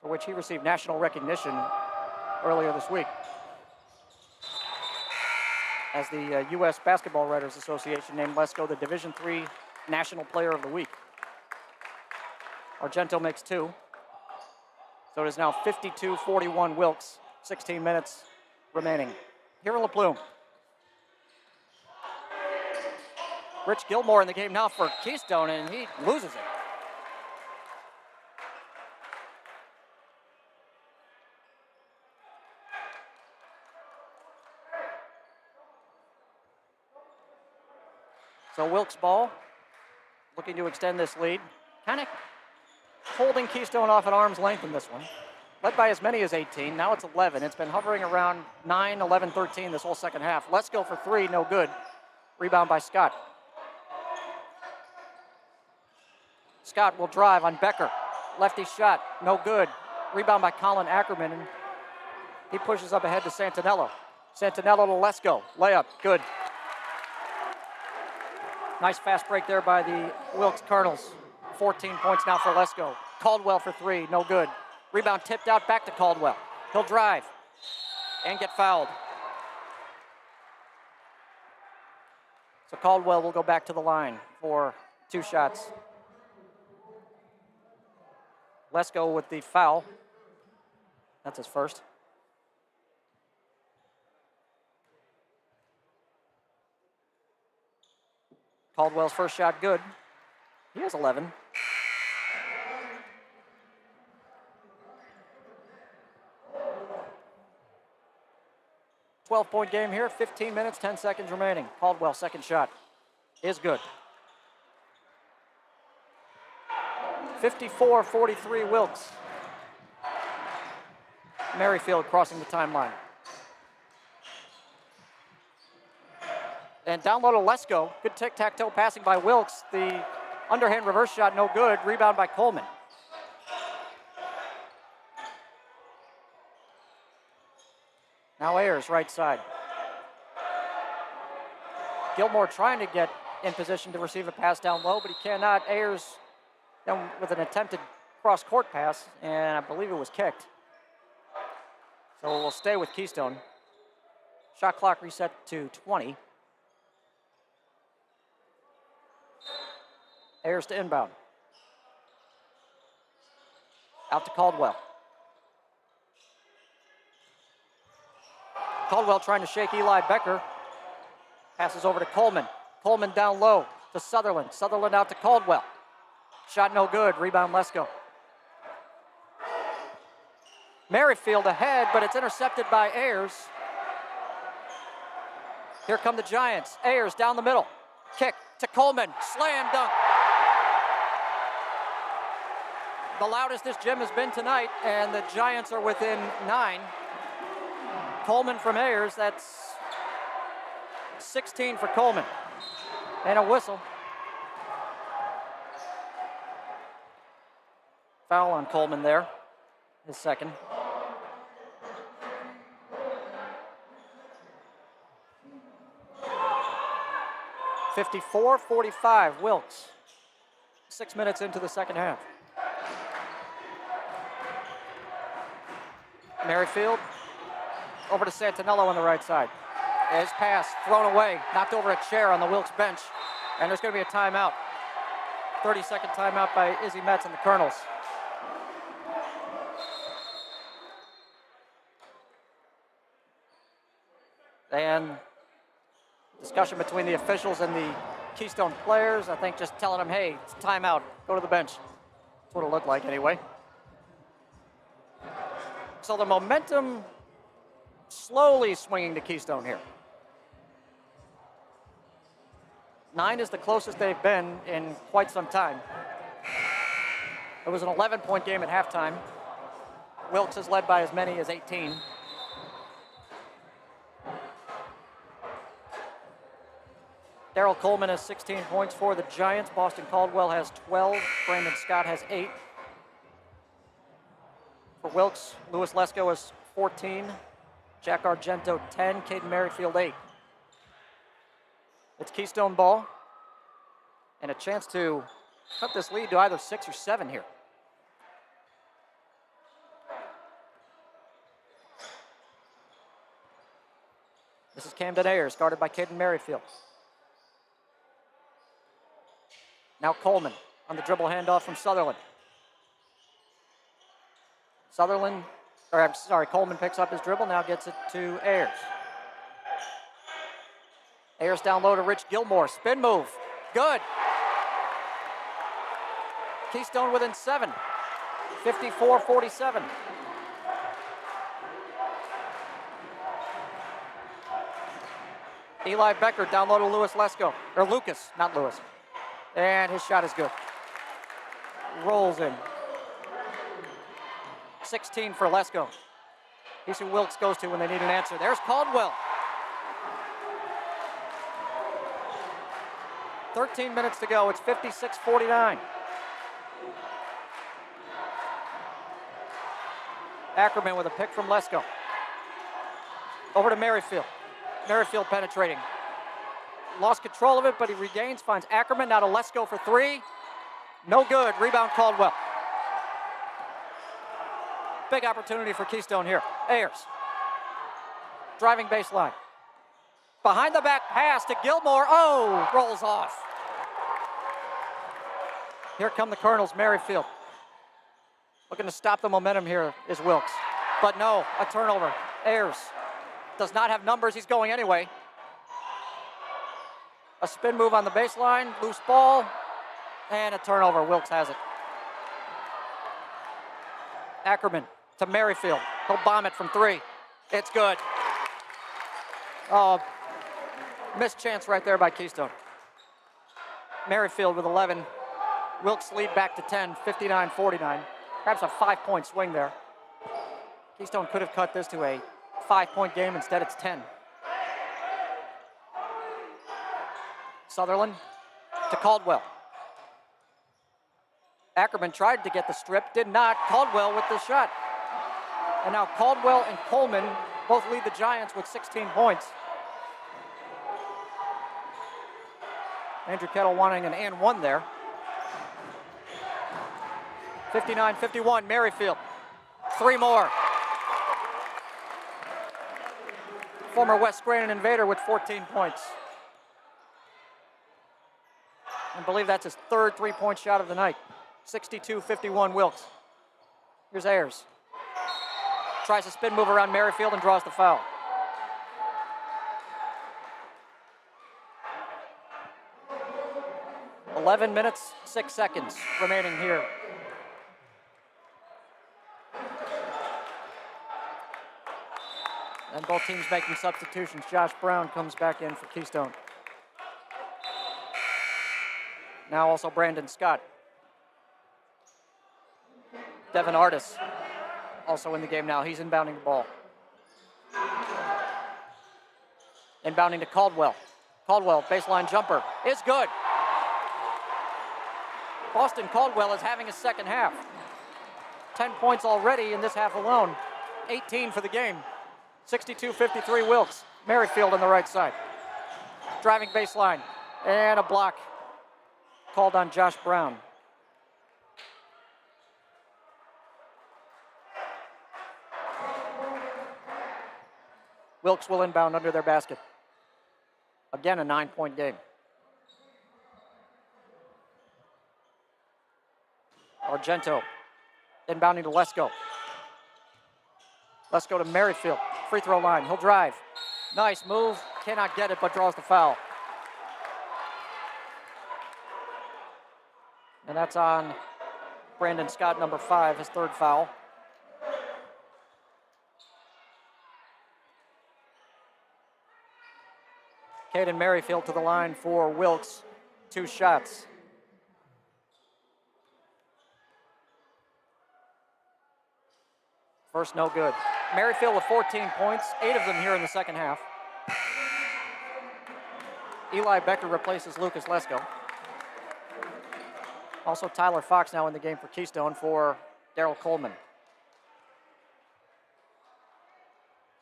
for which he received national recognition earlier this week, as the U.S. Basketball Writers Association named Lesko the Division III National Player of the Week. Argento makes 2. So it is now 52-41 Wilkes, 16 minutes remaining. Here in La Plume. Rich Gilmore in the game now for Keystone, and he loses it. So Wilkes ball, looking to extend this lead. Kind of holding Keystone off at arm's length in this one. Led by as many as 18, now it's 11. It's been hovering around 9, 11, 13 this whole second half. Let's go for 3, no good. Rebound by Scott. Scott will drive on Becker. Lefty shot, no good. Rebound by Colin Ackerman, and he pushes up ahead to Santinello. Santinello to Lesko, layup, good. Nice fast break there by the Wilkes Colonels. 14 points now for Lesko. Caldwell for three, no good. Rebound tipped out back to Caldwell. He'll drive and get fouled. So Caldwell will go back to the line for 2 shots. Lesko with the foul. That's his first. Caldwell's first shot good. He has 11. .12-point game here, 15 minutes, 10 seconds remaining. Caldwell, second shot, is good. 54-43 Wilkes. Merrifield crossing the timeline. And down low to Lesko. Good tic-tac-toe passing by Wilkes. The underhand reverse shot, no good. Rebound by Coleman. Now Ayers, right side. Gilmore trying to get in position to receive a pass down low, but he cannot. Ayers then with an attempted cross-court pass, and I believe it was kicked. So we'll stay with Keystone. Shot clock reset to 20. Ayers to inbound. Out to Caldwell. Caldwell trying to shake Eli Becker. Passes over to Coleman. Coleman down low to Sutherland. Sutherland out to Caldwell. Shot no good. Rebound Lesko. Merrifield ahead, but it's intercepted by Ayers. Here come the Giants. Ayers down the middle. Kick to Coleman. Slam dunk. The loudest this gym has been tonight, and the Giants are within 9. Coleman from Ayers, that's 16 for Coleman. And a whistle. Foul on Coleman there, his second. .54-45, Wilkes. 6 minutes into the second half. Merrifield over to Santinello on the right side. His pass thrown away, knocked over a chair on the Wilkes bench, and there's going to be a timeout. 30-second timeout by Izzy Metz and the Colonels. And discussion between the officials and the Keystone players, I think just telling them, hey, it's timeout, go to the bench. That's what it looked like anyway. So the momentum slowly swinging to Keystone here. 9 is the closest they've been in quite some time. It was an 11-point game at halftime. Wilkes has led by as many as 18. Darryl Coleman has 16 points for the Giants. Boston Caldwell has 12. Brandon Scott has 8. For Wilkes, Louis Lesko has 14. Jack Argento 10. Caden Merrifield 8. It's Keystone ball. And a chance to cut this lead to either 6 or 7 here. This is Camden Ayers, guarded by Caden Merrifield. Now Coleman on the dribble handoff from Sutherland. Coleman picks up his dribble, now gets it to Ayers. Ayers down low to Rich Gilmore, spin move, good. Keystone within 7, 54-47. Eli Becker down low to Lucas, not Lewis. And his shot is good. Rolls in. 16 for Lesko. He's who Wilkes goes to when they need an answer. There's Caldwell. 13 minutes to go. It's 56-49. Ackerman with a pick from Lesko. Over to Merrifield. Merrifield penetrating. lost control of it, but he regains, finds Ackerman. Now to Lesko for three. No good. Rebound Caldwell. Big opportunity for Keystone here. Ayers. Driving baseline. Behind the back pass to Gilmore. Oh, rolls off. Here come the Colonels, Merrifield. Looking to stop the momentum here is Wilkes. But no, a turnover. Ayers does not have numbers. He's going anyway. A spin move on the baseline, loose ball, and a turnover. Wilkes has it. Ackerman to Merrifield. He'll bomb it from three. It's good. Oh, missed chance right there by Keystone. Merrifield with 11. Wilkes lead back to 10, 59-49. Perhaps a 5-point swing there. Keystone could have cut this to a 5-point game. Instead, it's 10. Sutherland to Caldwell. Ackerman tried to get the strip, did not. Caldwell with the shot. And now Caldwell and Coleman both lead the Giants with 16 points. Andrew Kettle wanting an and one there. 59-51, Merrifield. Three more. Former West Scranton Invader with 14 points. I believe that's his third three-point shot of the night. 62-51 Wilkes. Here's Ayers. Tries to spin move around Merrifield and draws the foul. "11 minutes, 6 seconds remaining here. And both teams making substitutions. Josh Brown comes back in for Keystone. Now also Brandon Scott. Devin Artis also in the game now. He's inbounding the ball. Inbounding to Caldwell. Caldwell, baseline jumper, is good. Boston Caldwell is having a second half. 10 points already in this half alone. 18 for the game. 62-53 Wilkes. Merrifield on the right side. Driving baseline. And a block called on Josh Brown. Wilkes will inbound under their basket. Again, a 9-point game. Argento inbounding to Lesko. Lesko to Merrifield. Free throw line. He'll drive. Nice move. Cannot get it, but draws the foul. And that's on Brandon Scott, number 5, his third foul. Caden Merrifield to the line for Wilkes. 2 shots. First, no good. Merrifield with 14 points, 8 of them here in the second half. Eli Becker replaces Lucas Lesko. Also Tyler Fox now in the game for Keystone for Daryl Coleman.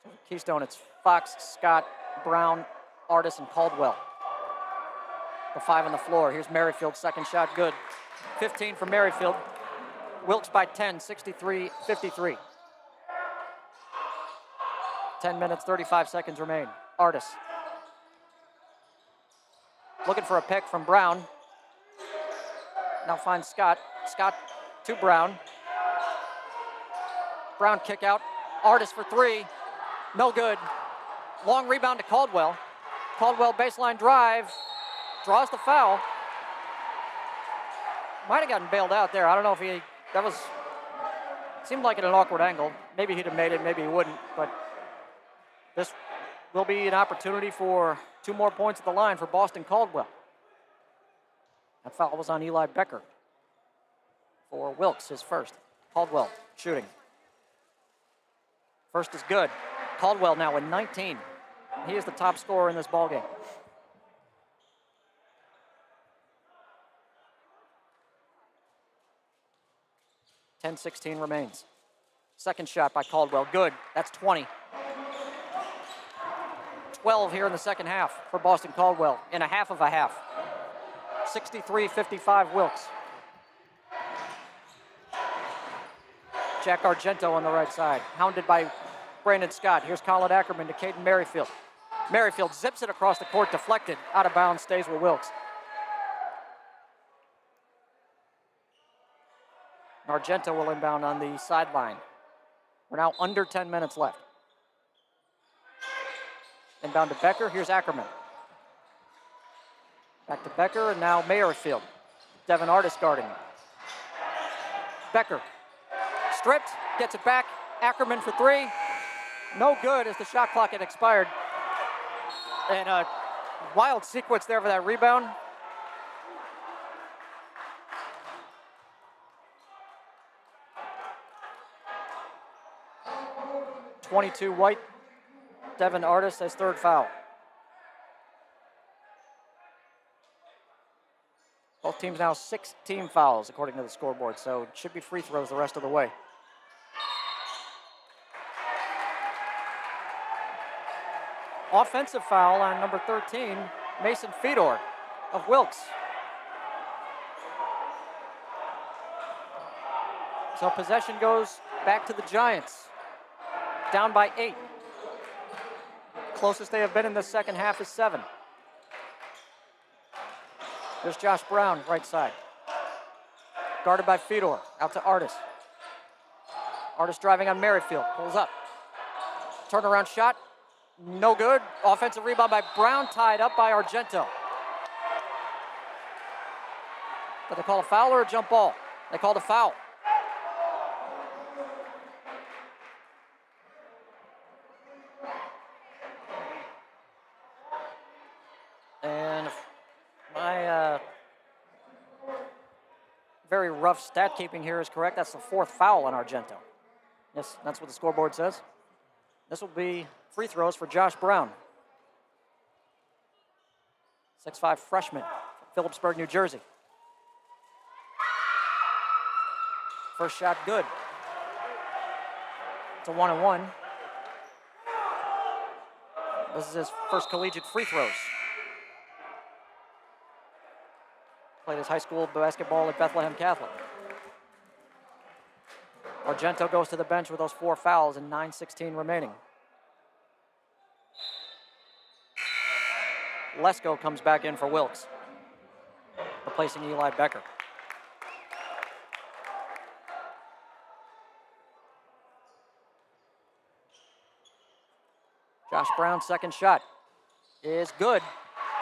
So for Keystone, it's Fox, Scott, Brown, Artis, and Caldwell. The 5 on the floor. Here's Merrifield's second shot, good. 15 for Merrifield. Wilkes by 10, 63-53. 10 minutes, 35 seconds remain. Artis. Looking for a pick from Brown. Now finds Scott. Scott to Brown. Brown kick out. Artis for 3. No good. Long rebound to Caldwell. Caldwell baseline drive. Draws the foul. Might have gotten bailed out there. I don't know if that was, seemed like at an awkward angle. Maybe he'd have made it, maybe he wouldn't, but this will be an opportunity for 2 more points at the line for Boston Caldwell. That foul was on Eli Becker for Wilkes, his first. Caldwell shooting. First is good. Caldwell now with 19. He is the top scorer in this ballgame. .16 remains. Second shot by Caldwell, good. That's 20. 12 here in the second half for Boston Caldwell, in a half of a half. 63-55 Wilkes. Jack Argento on the right side, hounded by Brandon Scott. Here's Colin Ackerman to Caden Merrifield. Merrifield zips it across the court, deflected, out of bounds, stays with Wilkes. Argento will inbound on the sideline. We're now under 10 minutes left. Inbound to Becker, here's Ackerman. Back to Becker, and now Merrifield. Devin Artis guarding. Becker, stripped, gets it back. Ackerman for three. No good as the shot clock had expired. And a wild sequence there for that rebound. 22 White. Devin Artis has third foul. Both teams now 6 team fouls according to the scoreboard, so it should be free throws the rest of the way. Offensive foul on number 13, Mason Fedor of Wilkes. So possession goes back to the Giants, down by 8. Closest they have been in the second half is 7. There's Josh Brown, right side. Guarded by Fedor, out to Artis. Artis driving on Merrifield, pulls up. Turnaround shot, no good. Offensive rebound by Brown, tied up by Argento. Did they call a foul or a jump ball? They called a foul. And my very rough stat keeping here is correct, that's the 4th foul on Argento. Yes, that's what the scoreboard says. This will be free throws for Josh Brown. 6'5" freshman, Phillipsburg, New Jersey. First shot good. It's a 1-and-1. This is his first collegiate free throws. Played his high school basketball at Bethlehem Catholic. Argento goes to the bench with those 4 fouls and 9:16 remaining. Lesko comes back in for Wilkes, replacing Eli Becker. Josh Brown's second shot is good,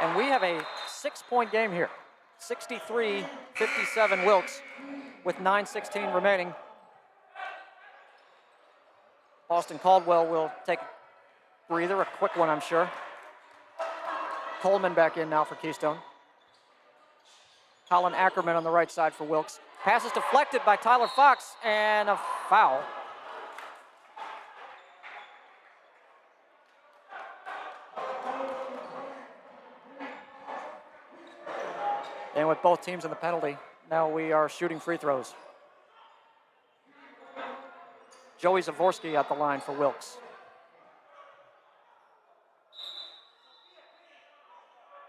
and we have a 6-point game here. 63-57 Wilkes with 9:16 remaining. Boston Caldwell will take a breather, a quick one, I'm sure. Coleman back in now for Keystone. Colin Ackerman on the right side for Wilkes. Pass is deflected by Tyler Fox, and a foul. And with both teams in the penalty, now we are shooting free throws. Joey Zavorsky at the line for Wilkes.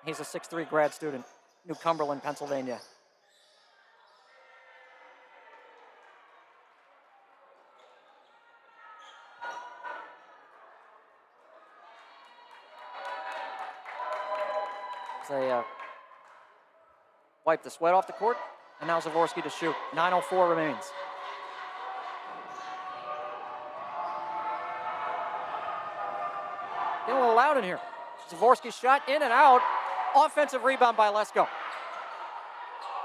He's a 6'3" grad student, New Cumberland, Pennsylvania. They wipe the sweat off the court, and now Zavorsky to shoot. 9:04 remains. Getting a little loud in here. Zavorsky shot in and out. Offensive rebound by Lesko.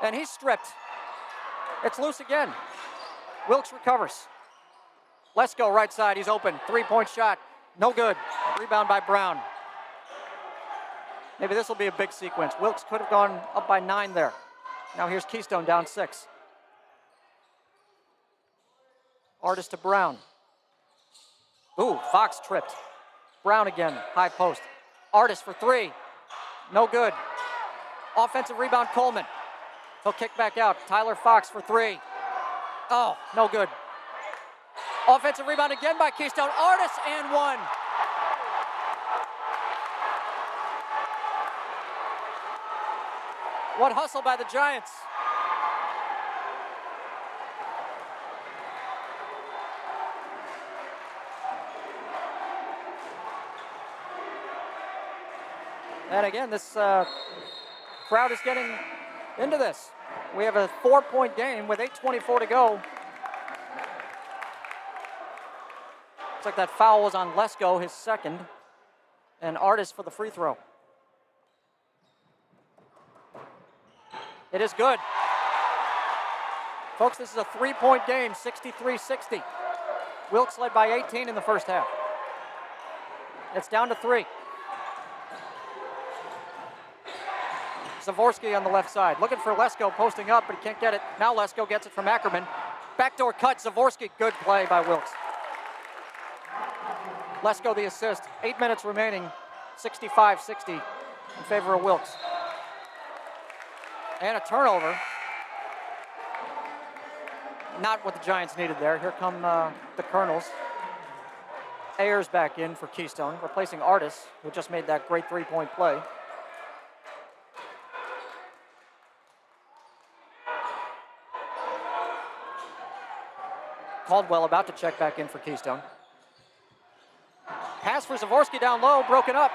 And he's stripped. It's loose again. Wilkes recovers. Lesko right side, he's open. 3-point shot, no good. Rebound by Brown. Maybe this will be a big sequence. Wilkes could have gone up by 9 there. Now here's Keystone down 6. Artis to Brown. Ooh, Fox tripped. Brown again, high post. Artis for 3. No good. Offensive rebound, Coleman. He'll kick back out. Tyler Fox for 3. Oh, no good. Offensive rebound again by Keystone. Artis and 1. What hustle by the Giants. And again, this crowd is getting into this. We have a 4-point game with 8:24 to go. Looks like that foul was on Lesko, his second, and Artis for the free throw. It is good. Folks, this is a 3-point game, 63-60. Wilkes led by 18 in the first half. It's down to 3. Zavorsky on the left side, looking for Lesko, posting up, but he can't get it. Now Lesko gets it from Ackerman. Backdoor cut, Zavorsky, good play by Wilkes. Lesko the assist, 8 minutes remaining, 65-60 in favor of Wilkes. And a turnover. Not what the Giants needed there. Here come the Colonels. Ayers back in for Keystone, replacing Artis, who just made that great 3-point play. Caldwell about to check back in for Keystone. Pass for Zavorsky down low, broken up,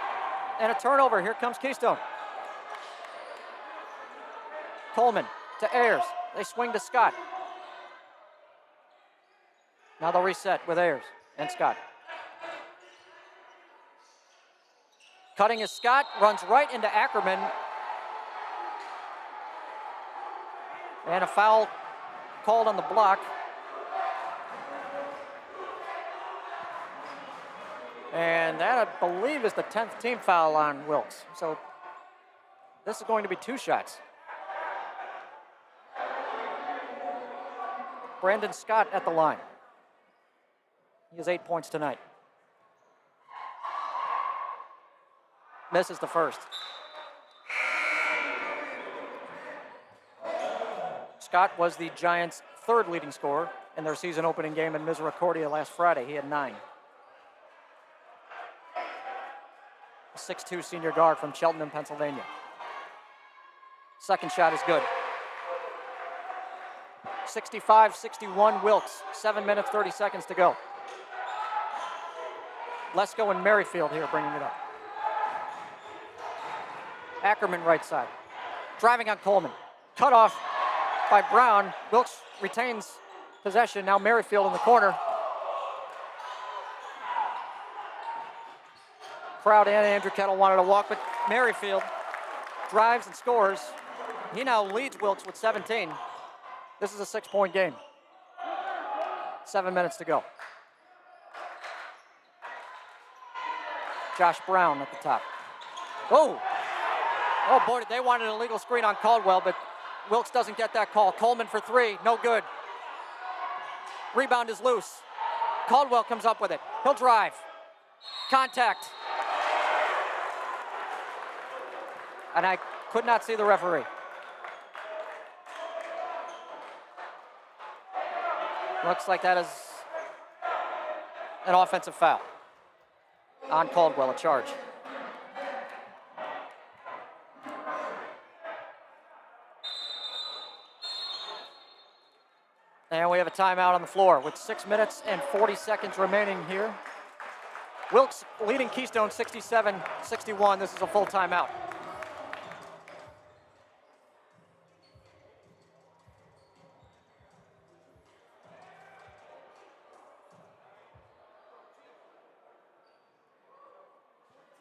and a turnover. Here comes Keystone. Coleman to Ayers. They swing to Scott. Now they'll reset with Ayers and Scott. Cutting is Scott, runs right into Ackerman. And a foul called on the block. And that, I believe, is the 10th team foul on Wilkes. So this is going to be 2 shots. Brandon Scott at the line. He has 8 points tonight. Misses the first. Scott was the Giants' 3rd leading scorer in their season opening game in Misericordia last Friday. He had 9. 6'2" senior guard from Cheltenham, Pennsylvania. Second shot is good. 65-61 Wilkes. 7 minutes, 30 seconds to go. Lesko and Merrifield here bringing it up. Ackerman right side. Driving on Coleman. Cut off by Brown. Wilkes retains possession. Now Merrifield in the corner. Crowd and Andrew Kettle wanted to walk, but Merrifield drives and scores. He now leads Wilkes with 17. This is a 6-point game. 7 minutes to go. Josh Brown at the top. Oh boy, did they want an illegal screen on Caldwell, but Wilkes doesn't get that call. Coleman for 3, no good. Rebound is loose. Caldwell comes up with it. He'll drive. Contact. And I could not see the referee. Looks like that is an offensive foul on Caldwell, a charge. And we have a timeout on the floor with 6 minutes and 40 seconds remaining here. Wilkes leading Keystone 67-61. This is a full timeout.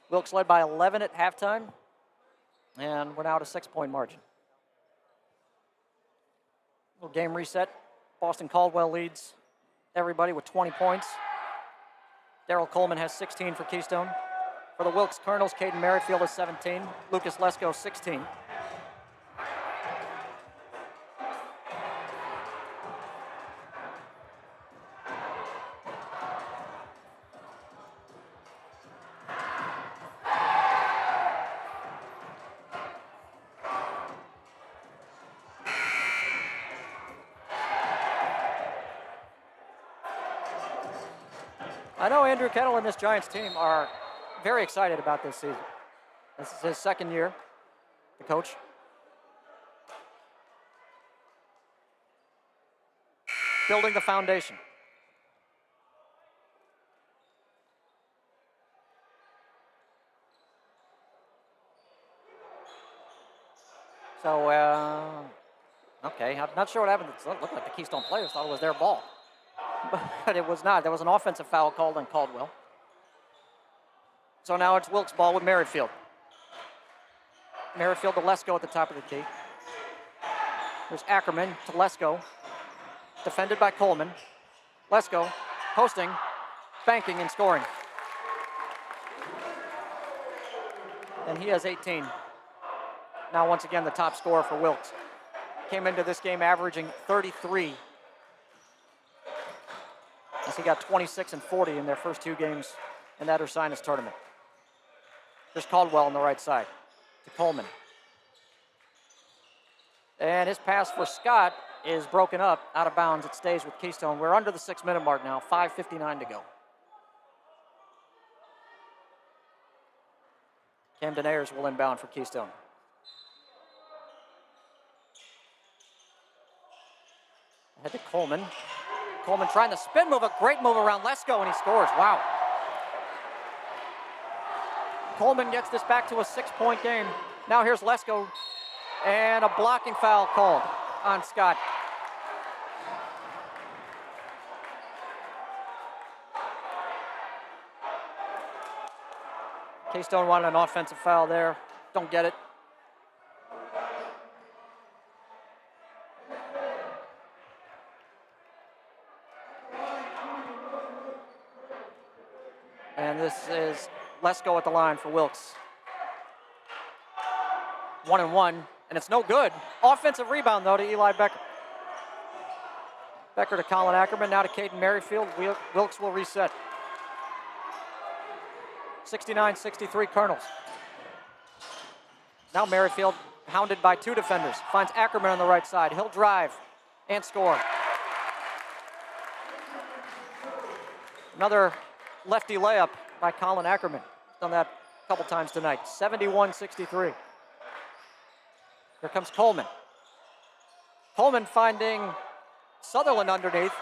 Wilkes led by 11 at halftime, and we're now at a 6-point margin. Little game reset. Boston Caldwell leads everybody with 20 points. Daryl Coleman has 16 for Keystone. For the Wilkes Colonels, Caden Merrifield has 17. Lucas Lesko, 16. I know Andrew Kettle and this Giants team are very excited about this season. This is his second year, the coach. building the foundation. So, okay, I'm not sure what happened. It looked like the Keystone players thought it was their ball, but it was not. There was an offensive foul called on Caldwell. So now it's Wilkes' ball with Merrifield. Merrifield to Lesko at the top of the key. There's Ackerman to Lesko, defended by Coleman. Lesko posting, banking, and scoring. And he has 18. Now once again the top scorer for Wilkes. Came into this game averaging 33. As he got 26 and 40 in their first two games in that Ursinus tournament. There's Caldwell on the right side to Coleman. And his pass for Scott is broken up, out of bounds. It stays with Keystone. We're under the 6-minute mark now, 5:59 to go. Camden Ayers will inbound for Keystone. Ahead to Coleman. Coleman trying the spin move, a great move around Lesko, and he scores. Wow. Coleman gets this back to a 6-point game. Now here's Lesko, and a blocking foul called on Scott. Keystone wanted an offensive foul there. Don't get it. And this is Lesko at the line for Wilkes. 1-1, and it's no good. Offensive rebound, though, to Eli Becker. Becker to Colin Ackerman, now to Caden Merrifield. Wilkes will reset. 69-63 Colonels. Now Merrifield, hounded by two defenders, finds Ackerman on the right side. He'll drive and score. Another lefty layup by Colin Ackerman. Done that a couple times tonight. 71-63. Here comes Coleman. Coleman finding Sutherland underneath.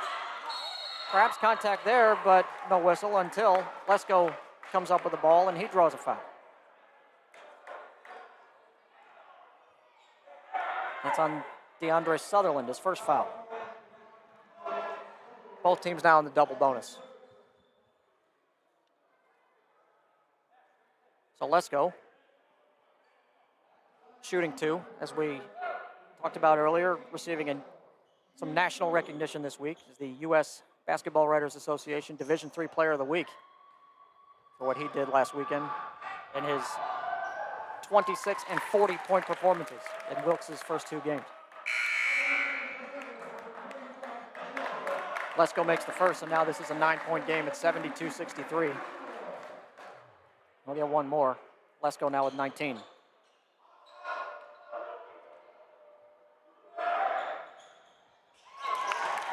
Perhaps contact there, but no whistle until Lesko comes up with the ball and he draws a foul. That's on DeAndre Sutherland, his first foul. Both teams now in the double bonus. So Lesko shooting two, as we talked about earlier, receiving some national recognition this week as the U.S. Basketball Writers Association Division III Player of the Week for what he did last weekend in his 26 and 40-point performances in Wilkes' first two games. Lesko makes the first, and now this is a 9-point game at 72-63. We'll get one more. Lesko now with 19.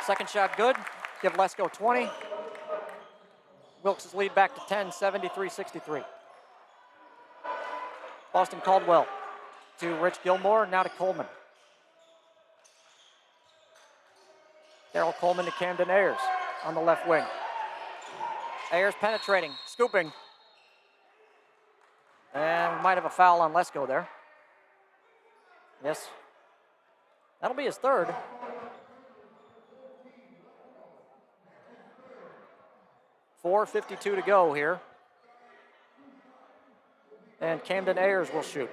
Second shot good. Give Lesko 20. Wilkes' lead back to 10, 73-63. Boston Caldwell to Rich Gilmore, now to Coleman. Daryl Coleman to Camden Ayers on the left wing. Ayers penetrating, scooping. And we might have a foul on Lesko there. Yes. That'll be his third. .452 to go here. And Camden Ayers will shoot.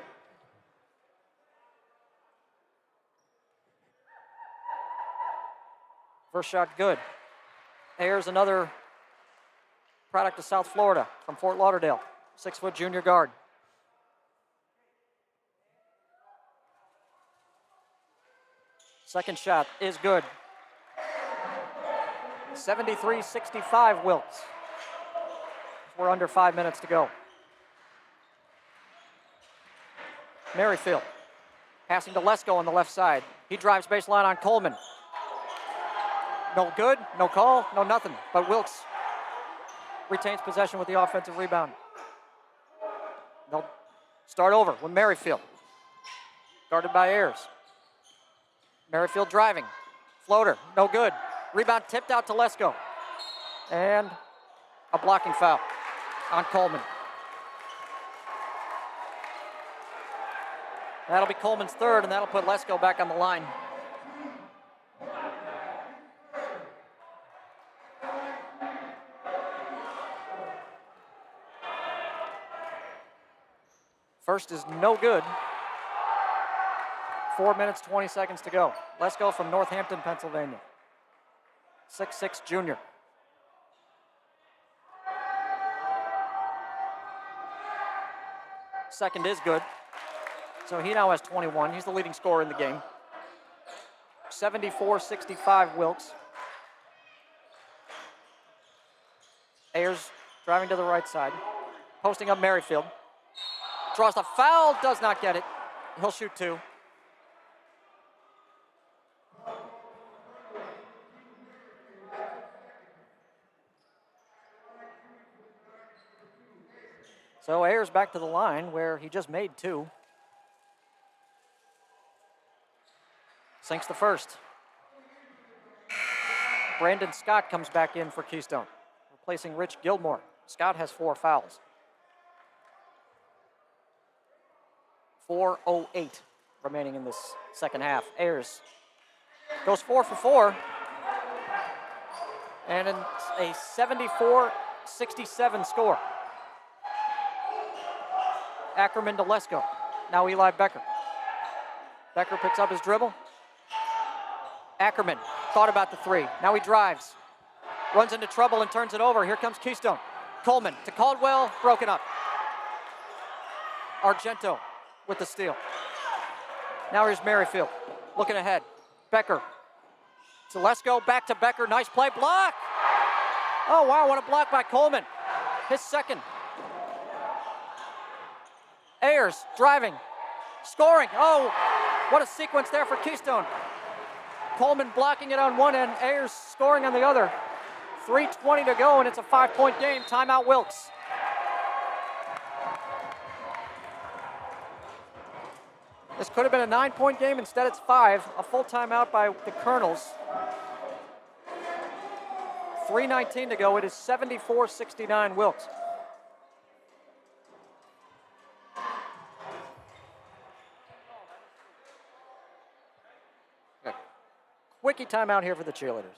First shot good. Ayers, another product of South Florida from Fort Lauderdale. 6-foot junior guard. Second shot is good. 73-65 Wilkes. We're under 5 minutes to go. Merrifield passing to Lesko on the left side. He drives baseline on Coleman. No good, no call, no nothing. But Wilkes retains possession with the offensive rebound. They'll start over with Merrifield. Guarded by Ayers. Merrifield driving. Floater, no good. Rebound tipped out to Lesko. And a blocking foul on Coleman. That'll be Coleman's third, and that'll put Lesko back on the line. First is no good. 4 minutes, 20 seconds to go. Lesko from Northampton, Pennsylvania. 6'6" junior. Second is good. So he now has 21. He's the leading scorer in the game. 74-65 Wilkes. Ayers driving to the right side. Posting up Merrifield. Draws the foul, does not get it. He'll shoot two. So Ayers back to the line where he just made two. Sinks the first. Brandon Scott comes back in for Keystone, replacing Rich Gilmore. Scott has 4 fouls. 4:08 remaining in this second half. Ayers goes 4 for 4. And it's a 74-67 score. Ackerman to Lesko. Now Eli Becker. Becker picks up his dribble. Ackerman thought about the three. Now he drives. Runs into trouble and turns it over. Here comes Keystone. Coleman to Caldwell. Broken up. Argento with the steal. Now here's Merrifield. Looking ahead. Becker. To Lesko. Back to Becker. Nice play. Block! Oh, wow. What a block by Coleman. His second. Ayers driving, scoring. Oh, what a sequence there for Keystone. Coleman blocking it on one end, Ayers scoring on the other. 3:20 to go, and it's a 5-point game. Timeout, Wilkes. This could have been a 9-point game. Instead, it's 5. A full timeout by the Colonels. 3:19 to go. It is 74-69 Wilkes. Quickie timeout here for the cheerleaders.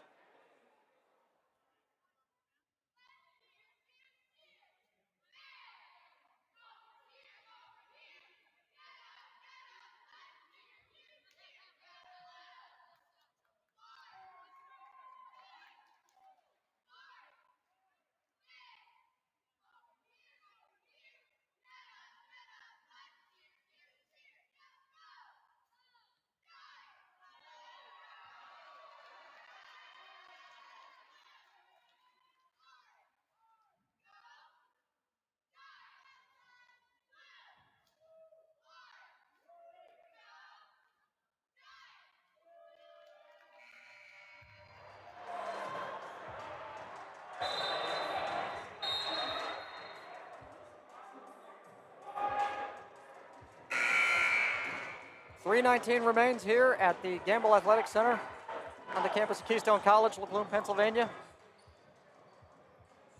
.319 remains here at the Gamble Athletic Center on the campus of Keystone College, LeBlum, Pennsylvania.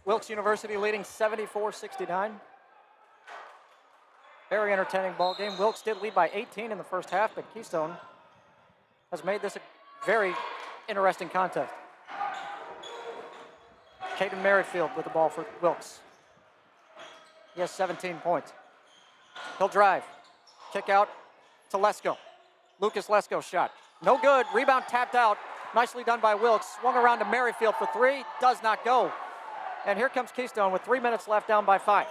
Wilkes University leading 74-69. Very entertaining ball game. Wilkes did lead by 18 in the first half, but Keystone has made this a very interesting contest. Caden Merrifield with the ball for Wilkes. He has 17 points. He'll drive. Kick out to Lesko. Lucas Lesko shot. No good. Rebound tapped out. Nicely done by Wilkes. Swung around to Merrifield for three. Does not go. And here comes Keystone with 3 minutes left, down by 5.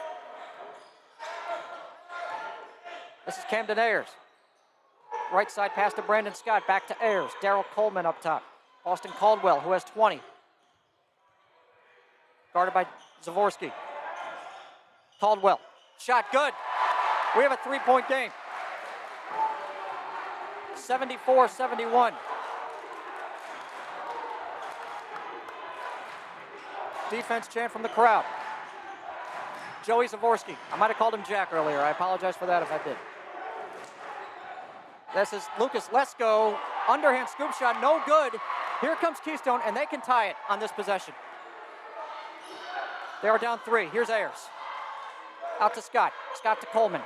This is Camden Ayers. Right side pass to Brandon Scott. Back to Ayers. Darrell Coleman up top. Austin Caldwell, who has 20. Guarded by Zavorsky. Caldwell. Shot good. We have a 3-point game. 74-71. Defense chant from the crowd. Joey Zavorsky. I might have called him Jack earlier. I apologize for that if I did. This is Lucas Lesko. Underhand scoop shot, no good. Here comes Keystone, and they can tie it on this possession. They are down 3. Here's Ayers. Out to Scott. Scott to Coleman.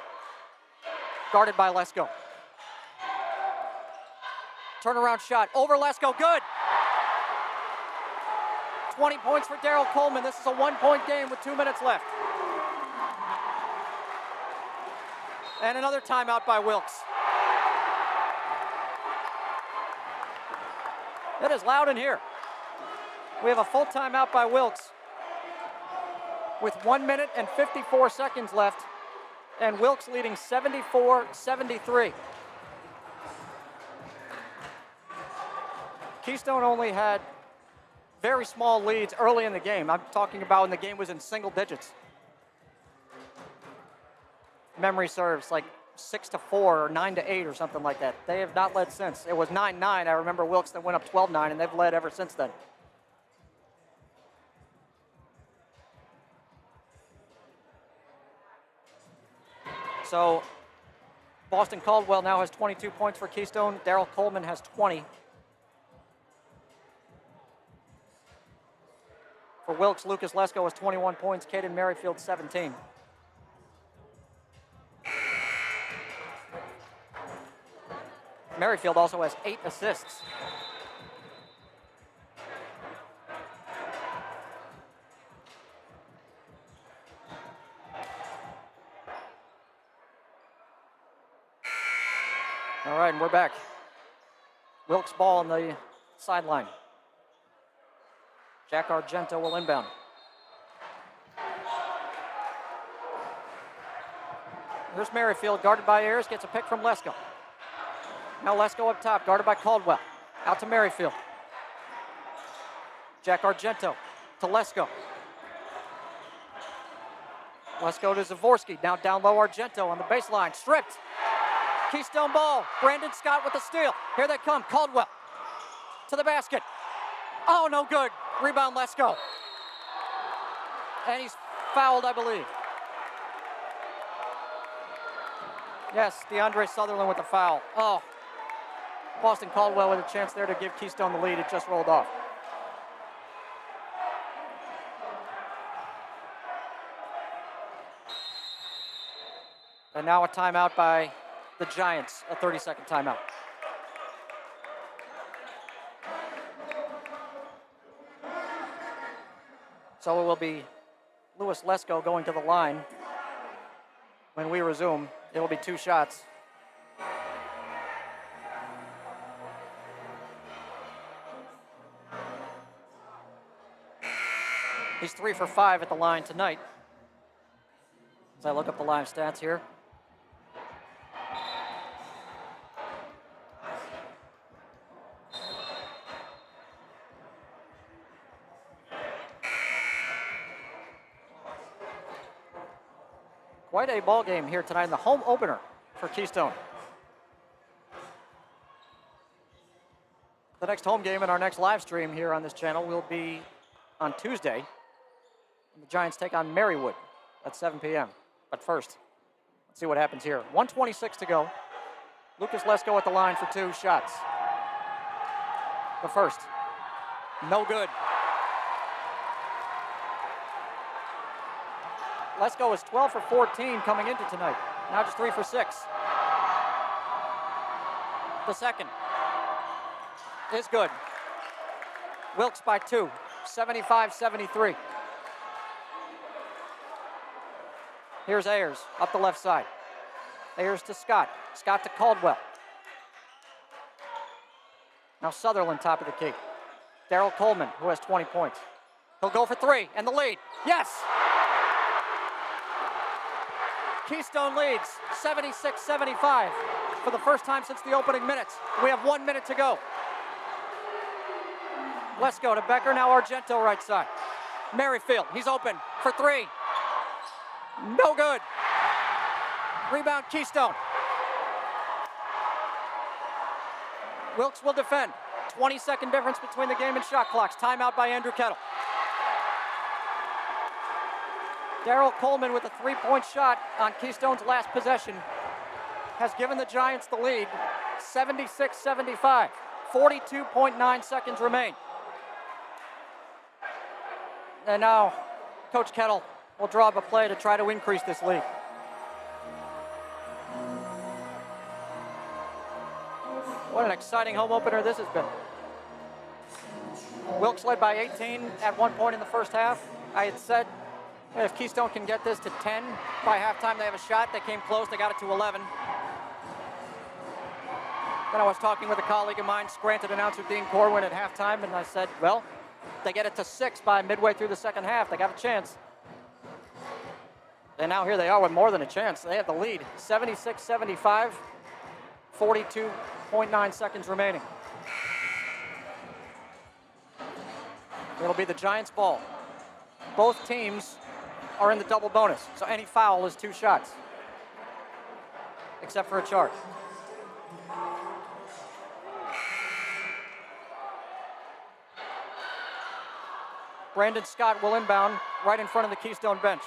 Guarded by Lesko. Turnaround shot over Lesko. Good. 20 points for Daryl Coleman. This is a 1-point game with 2 minutes left. And another timeout by Wilkes. It is loud in here. We have a full timeout by Wilkes with 1 minute and 54 seconds left, and Wilkes leading 74-73. Keystone only had very small leads early in the game. I'm talking about when the game was in single digits. Memory serves, like 6-4 or 9-8 or something like that. They have not led since. It was 9-9. I remember Wilkes that went up 12-9, and they've led ever since then. So Boston Caldwell now has 22 points for Keystone. Daryl Coleman has 20. For Wilkes, Lucas Lesko has 21 points. Caden Merrifield, 17. Merrifield also has 8 assists. All right, and we're back. Wilkes ball on the sideline. Jack Argento will inbound. Here's Merrifield, guarded by Ayers, gets a pick from Lesko. Now Lesko up top, guarded by Caldwell. Out to Merrifield. Jack Argento to Lesko. Lesko to Zavorsky, now down low Argento on the baseline, stripped. Keystone ball, Brandon Scott with the steal. Here they come, Caldwell to the basket. Oh, no good. Rebound, Lesko. And he's fouled, I believe. Yes, DeAndre Sutherland with the foul. Oh, Boston Caldwell with a chance there to give Keystone the lead. It just rolled off. And now a timeout by the Giants, a 30-second timeout. So it will be Louis Lesko going to the line. When we resume, it will be 2 shots. He's 3 for 5 at the line tonight. As I look up the live stats here. Quite a ball game here tonight in the home opener for Keystone. The next home game and our next live stream here on this channel will be on Tuesday. The Giants take on Marywood at 7 p.m. But first, let's see what happens here. 1:26 to go. Lucas Lesko at the line for 2 shots. The first, no good. Lesko is 12 for 14 coming into tonight. Now just 3 for 6. The second is good. Wilkes by 2, 75-73. Here's Ayers up the left side. Ayers to Scott. Scott to Caldwell. Now Sutherland top of the key. Daryl Coleman, who has 20 points. He'll go for 3 and the lead. Yes! Keystone leads 76-75 for the first time since the opening minutes. We have 1 minute to go. Lesko to Becker, now Argento right side. Merrifield, he's open for 3. No good. Rebound Keystone. Wilkes will defend. 20-second difference between the game and shot clocks. Timeout by Andrew Kettle. Daryl Coleman with a 3-point shot on Keystone's last possession has given the Giants the lead, 76-75. 42.9 seconds remain. And now Coach Kettle will draw up a play to try to increase this lead. What an exciting home opener this has been. Wilkes led by 18 at one point in the first half. I had said if Keystone can get this to 10 by halftime, they have a shot. They came close. They got it to 11. Then I was talking with a colleague of mine, Scranton announcer Dean Corwin, at halftime, and I said, well, if they get it to 6 by midway through the second half, they got a chance. And now here they are with more than a chance. They have the lead, 76-75, 42.9 seconds remaining. It'll be the Giants' ball. Both teams are in the double bonus, so any foul is 2 shots, except for a charge. Brandon Scott will inbound right in front of the Keystone bench.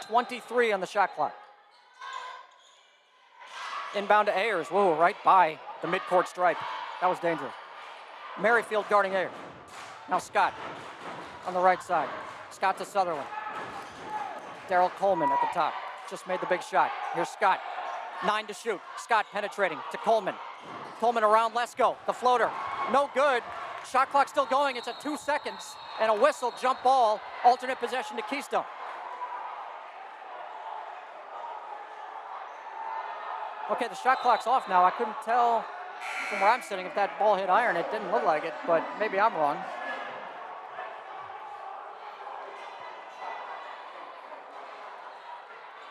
.23 on the shot clock. Inbound to Ayers. Whoa, right by the midcourt stripe. That was dangerous. Merrifield guarding Ayers. Now Scott on the right side. Scott to Sutherland. Daryl Coleman at the top. Just made the big shot. Here's Scott. 9 to shoot. Scott penetrating to Coleman. Coleman around Lesko. The floater. No good. Shot clock still going. It's at 2 seconds. And a whistle, jump ball. Alternate possession to Keystone. Okay, the shot clock's off now. I couldn't tell from where I'm sitting if that ball hit iron. It didn't look like it, but maybe I'm wrong.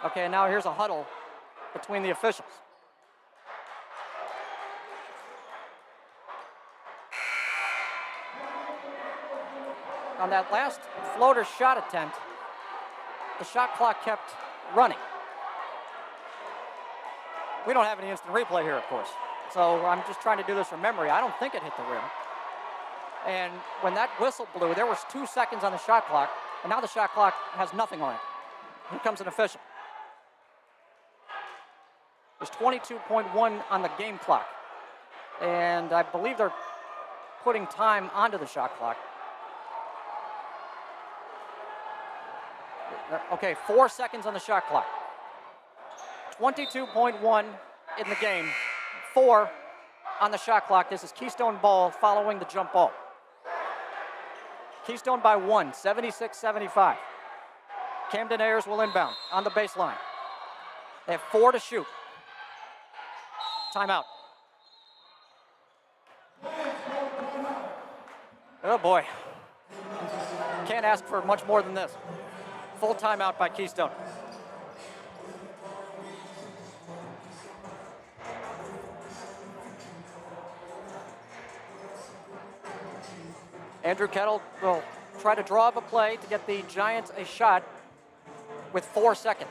Okay, now here's a huddle between the officials. On that last floater shot attempt, the shot clock kept running. We don't have any instant replay here, of course. So I'm just trying to do this from memory. I don't think it hit the rim. And when that whistle blew, there was 2 seconds on the shot clock, and now the shot clock has nothing on it. Here comes an official. There's 22.1 on the game clock. And I believe they're putting time onto the shot clock. Okay, 4 seconds on the shot clock. 22.1 in the game, 4 on the shot clock. This is Keystone ball following the jump ball. Keystone by 1, 76-75. Camden Ayers will inbound on the baseline. They have 4 to shoot. Timeout. Oh boy. Can't ask for much more than this. Full timeout by Keystone. Andrew Kettle will try to draw up a play to get the Giants a shot with 4 seconds.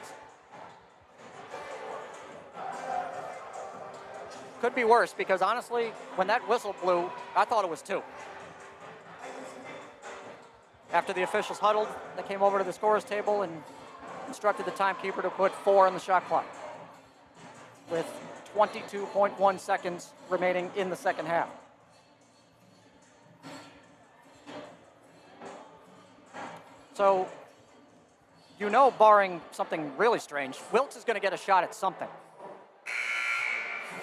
Could be worse because honestly, when that whistle blew, I thought it was 2. After the officials huddled, they came over to the scorer's table and instructed the timekeeper to put 4 on the shot clock with 22.1 seconds remaining in the second half. So, you know, barring something really strange, Wilkes is going to get a shot at something.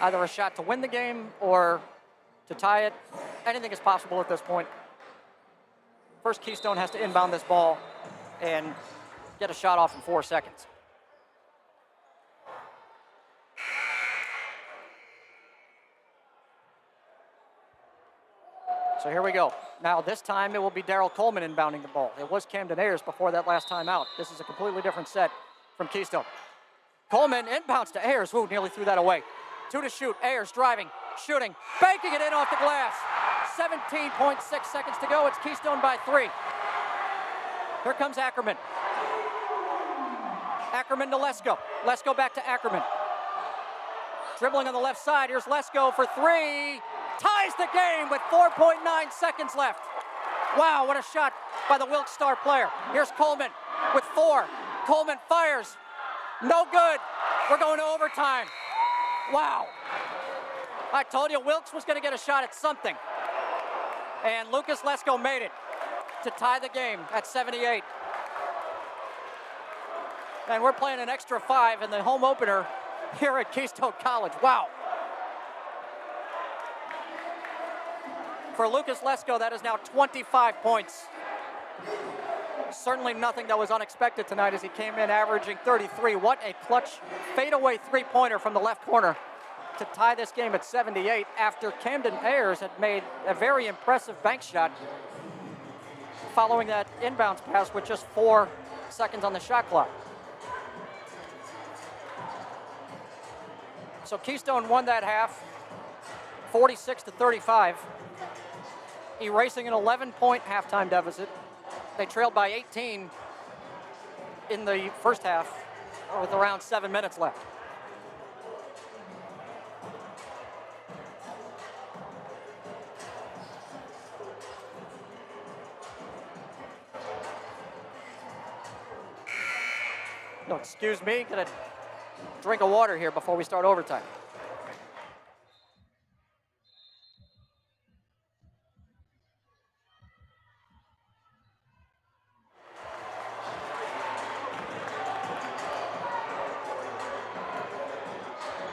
Either a shot to win the game or to tie it. Anything is possible at this point. First, Keystone has to inbound this ball and get a shot off in 4 seconds. So here we go. Now this time it will be Daryl Coleman inbounding the ball. It was Camden Ayers before that last time out. This is a completely different set from Keystone. Coleman inbounds to Ayers. Who nearly threw that away. 2 to shoot. Ayers driving, shooting, banking it in off the glass. 17.6 seconds to go. It's Keystone by 3. Here comes Ackerman. Ackerman to Lesko. Lesko back to Ackerman. Dribbling on the left side. Here's Lesko for 3. Ties the game with 4.9 seconds left. Wow, what a shot by the Wilkes star player. Here's Coleman with 4. Coleman fires. No good. We're going to overtime. Wow. I told you Wilkes was going to get a shot at something. And Lucas Lesko made it to tie the game at 78. And we're playing an extra 5 in the home opener here at Keystone College. Wow. For Lucas Lesko, that is now 25 points. Certainly nothing that was unexpected tonight as he came in averaging 33. What a clutch fadeaway three-pointer from the left corner to tie this game at 78 after Camden Ayers had made a very impressive bank shot following that inbounds pass with just 4 seconds on the shot clock. So Keystone won that half, 46-35, erasing an 11-point halftime deficit. They trailed by 18 in the first half with around 7 minutes left. No, excuse me, gonna drink of water here before we start overtime.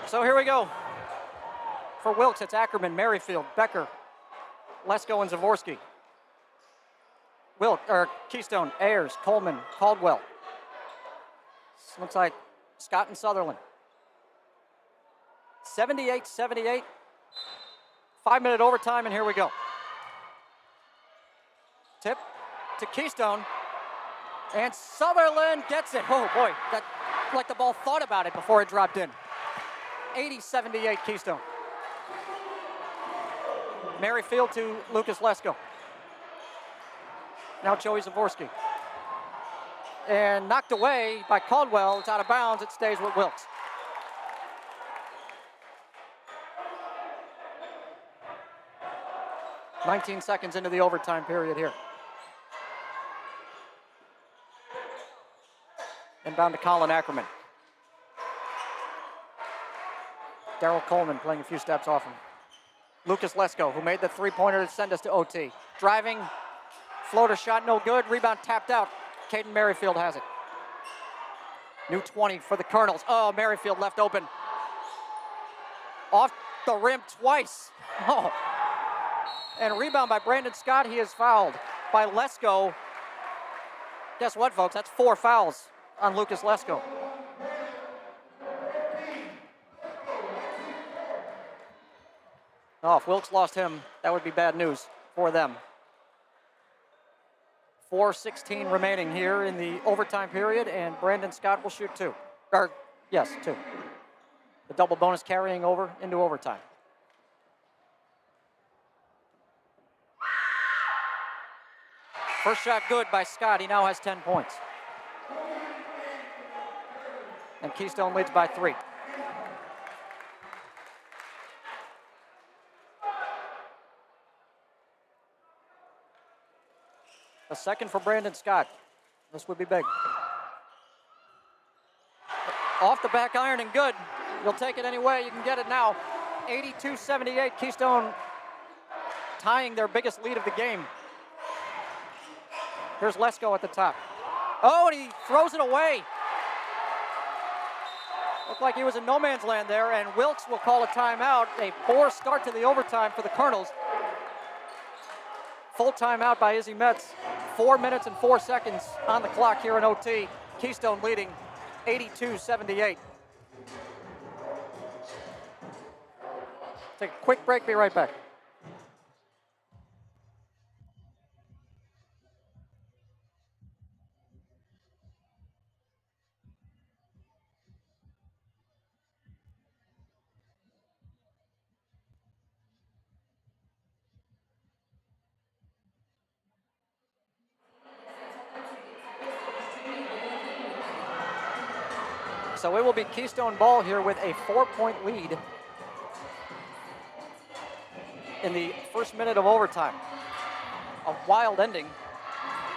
So here we go. For Wilkes, it's Ackerman, Merrifield, Becker, Lesko, and Zavorsky. Keystone, Ayers, Coleman, Caldwell. This looks like Scott and Sutherland. 78-78. 5-minute overtime, and here we go. Tip to Keystone. And Sutherland gets it. Oh, boy. That, like the ball thought about it before it dropped in. 80-78 Keystone. Merrifield to Lucas Lesko. Now Joey Zavorsky. And knocked away by Caldwell. It's out of bounds. It stays with Wilkes. "19 seconds into the overtime period here. Inbound to Colin Ackerman. Daryl Coleman playing a few steps off him. Lucas Lesko, who made the three-pointer to send us to OT. Driving, floater shot, no good. Rebound tapped out. Caden Merrifield has it. New 20 for the Colonels. Oh, Merrifield left open. Off the rim twice. Oh. And rebound by Brandon Scott. He is fouled by Lesko. Guess what, folks? That's 4 fouls on Lucas Lesko. Oh, if Wilkes lost him, that would be bad news for them. 4:16 remaining here in the overtime period, and Brandon Scott will shoot 2. Yes, 2. The double bonus carrying over into overtime. First shot good by Scott. He now has 10 points. And Keystone leads by 3. A second for Brandon Scott. This would be big. Off the back iron and good. You'll take it any way. You can get it now. 82-78. Keystone tying their biggest lead of the game. Here's Lesko at the top. Oh, and he throws it away. Looked like he was in no man's land there, and Wilkes will call a timeout. A poor start to the overtime for the Colonels. Full timeout by Izzy Metz. 4 minutes and 4 seconds on the clock here in OT. Keystone leading 82-78. Take a quick break, be right back. So it will be Keystone ball here with a 4-point lead in the first minute of overtime. A wild ending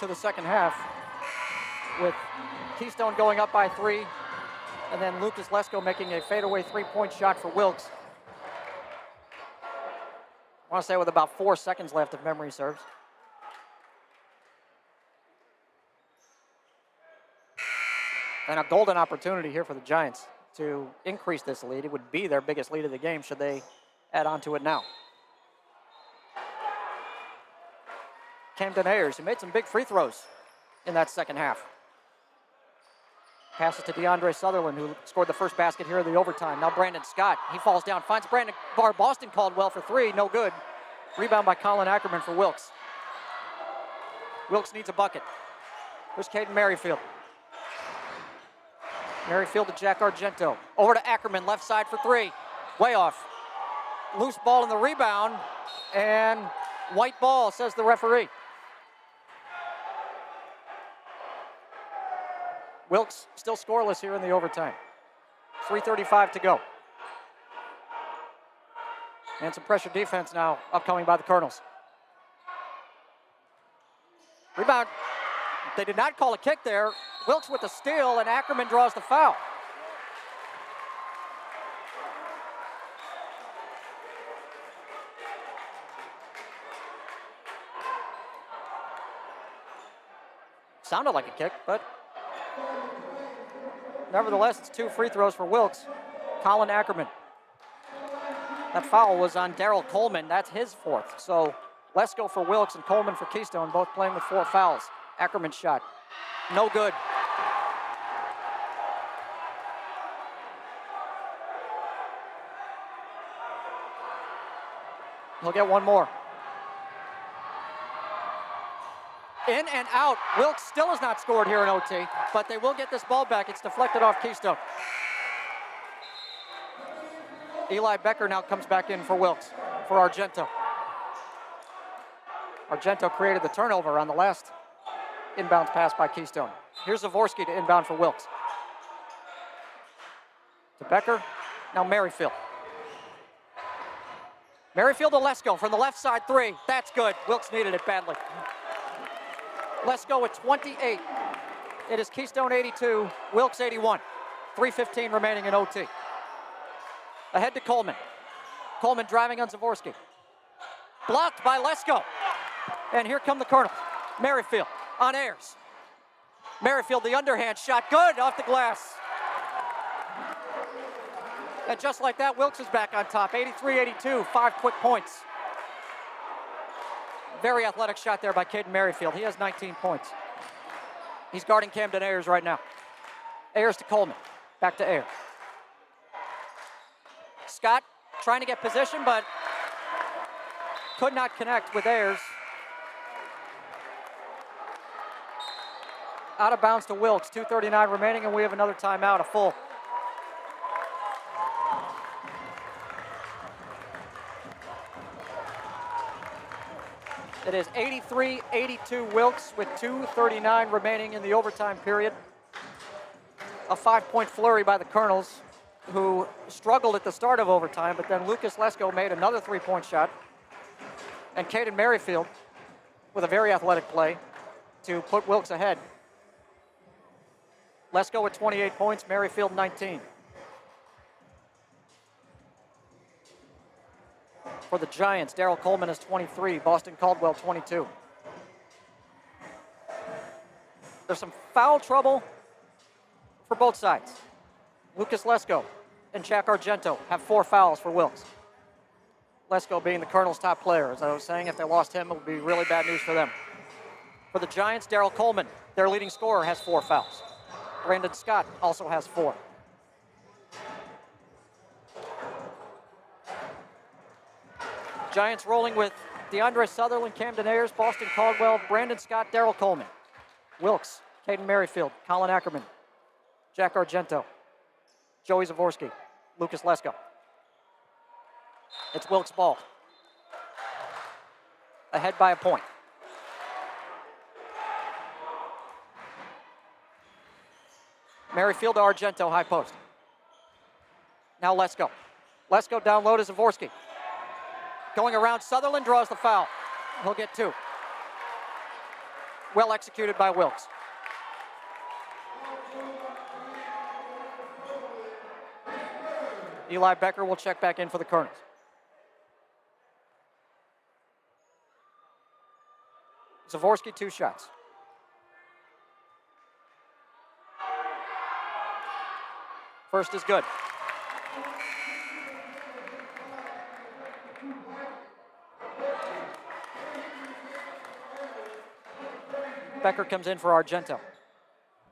to the second half with Keystone going up by 3 And then Lucas Lesko making a fadeaway three-point shot for Wilkes. I want to say with about 4 seconds left if memory serves. And a golden opportunity here for the Giants to increase this lead. It would be their biggest lead of the game should they add on to it now. Camden Ayers, who made some big free throws in that second half. Passes to DeAndre Sutherland, who scored the first basket here in the overtime. Now Brandon Scott, he falls down, finds Brandon Boston Caldwell for three, no good. Rebound by Colin Ackerman for Wilkes. Wilkes needs a bucket. Here's Caden Merrifield. Merrifield to Jack Argento. Over to Ackerman, left side for three. Way off. Loose ball in the rebound, and white ball, says the referee. Wilkes still scoreless here in the overtime. 3:35 to go. And some pressure defense now upcoming by the Colonels. Rebound. They did not call a kick there. Wilkes with the steal, and Ackerman draws the foul. Sounded like a kick, but nevertheless, it's 2 free throws for Wilkes. Colin Ackerman. That foul was on Daryl Coleman. That's his 4th. So Lesko for Wilkes and Coleman for Keystone, both playing with 4 fouls. Ackerman's shot, no good. He'll get one more. In and out. Wilkes still has not scored here in OT, but they will get this ball back. It's deflected off Keystone. Eli Becker now comes back in for Wilkes, for Argento. Argento created the turnover on the last inbound pass by Keystone. Here's Zavorsky to inbound for Wilkes. To Becker, now Merrifield. Merrifield to Lesko from the left side three. That's good. Wilkes needed it badly. Lesko with 28. It is Keystone 82, Wilkes 81. 3:15 remaining in OT. Ahead to Coleman. Coleman driving on Zavorsky. Blocked by Lesko. And here come the Colonels. Merrifield on Ayers. Merrifield, the underhand shot, good off the glass. And just like that, Wilkes is back on top. 83-82, 5 quick points. Very athletic shot there by Caden Merrifield. He has 19 points. He's guarding Camden Ayers right now. Ayers to Coleman. Back to Ayers. Scott trying to get position, but could not connect with Ayers. Out of bounds to Wilkes. 2:39 remaining, and we have another timeout, a full. It is 83-82 Wilkes with 2:39 remaining in the overtime period. A 5-point flurry by the Colonels, who struggled at the start of overtime, but then Lucas Lesko made another 3-point shot. And Caden Merrifield with a very athletic play to put Wilkes ahead. Lesko with 28 points, Merrifield 19. For the Giants, Daryl Coleman is 23, Boston Caldwell 22. There's some foul trouble for both sides. Lucas Lesko and Jack Argento have 4 fouls for Wilkes. Lesko being the Colonels' top player. As I was saying, if they lost him, it would be really bad news for them. For the Giants, Daryl Coleman, their leading scorer, has 4 fouls. Brandon Scott also has 4. Giants rolling with DeAndre Sutherland, Camden Ayers, Boston Caldwell, Brandon Scott, Daryl Coleman. Wilkes, Caden Merrifield, Colin Ackerman, Jack Argento, Joey Zavorsky, Lucas Lesko. It's Wilkes' ball. Ahead by a point. Merrifield to Argento, high post. Now Lesko. Lesko down low to Zavorsky. Going around, Sutherland draws the foul. He'll get 2. Well executed by Wilkes. Eli Becker will check back in for the Colonels. Zavorsky, 2 shots. First is good. Becker comes in for Argento.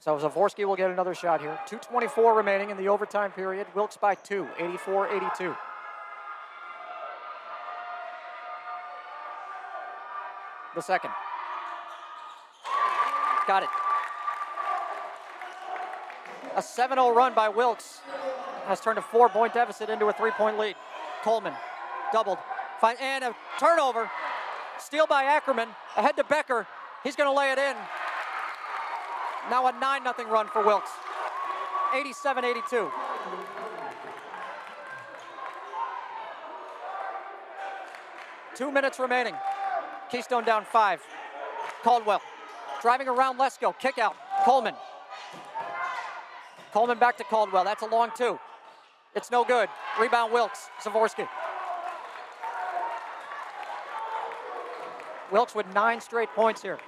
So Zavorsky will get another shot here. 2:24 remaining in the overtime period. Wilkes by 2, 84-82. The second. Got it. A 7-0 run by Wilkes has turned a 4-point deficit into a 3-point lead. Coleman, doubled, and a turnover. Steal by Ackerman, ahead to Becker. He's going to lay it in. Now a 9-0 run for Wilkes. 87-82. Two minutes remaining. Keystone down 5. Caldwell driving around Lesko. Kick out. Coleman. Coleman back to Caldwell. That's a long 2. It's no good. Rebound Wilkes. Zavorsky. Wilkes with 9 straight points here.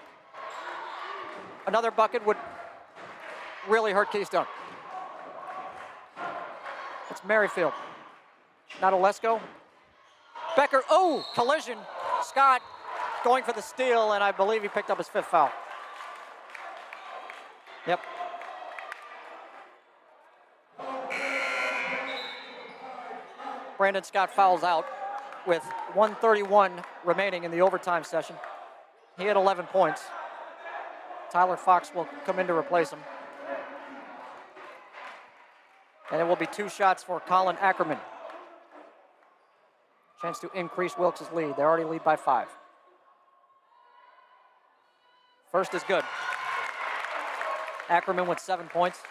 Another bucket would really hurt Keystone. It's Merrifield. Not a Lesko. Becker, oh, collision. Scott going for the steal, and I believe he picked up his 5th foul. Yep. Brandon Scott fouls out with 1:31 remaining in the overtime session. He had 11 points. Tyler Fox will come in to replace him. And it will be 2 shots for Colin Ackerman. Chance to increase Wilkes' lead. They already lead by 5. First is good. Ackerman with 7 points.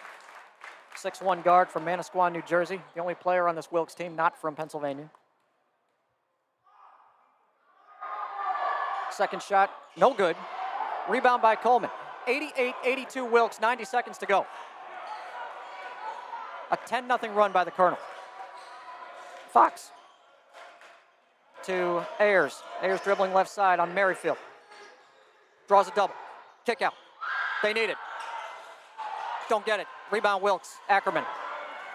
6'1" guard from Manasquan, New Jersey. The only player on this Wilkes team not from Pennsylvania. Second shot, no good. Rebound by Coleman. 88-82 Wilkes, 90 seconds to go. A 10-0 run by the Colonel. Fox to Ayers. Ayers dribbling left side on Merrifield. Draws a double. Kick out. They need it. Don't get it. Rebound Wilkes. Ackerman.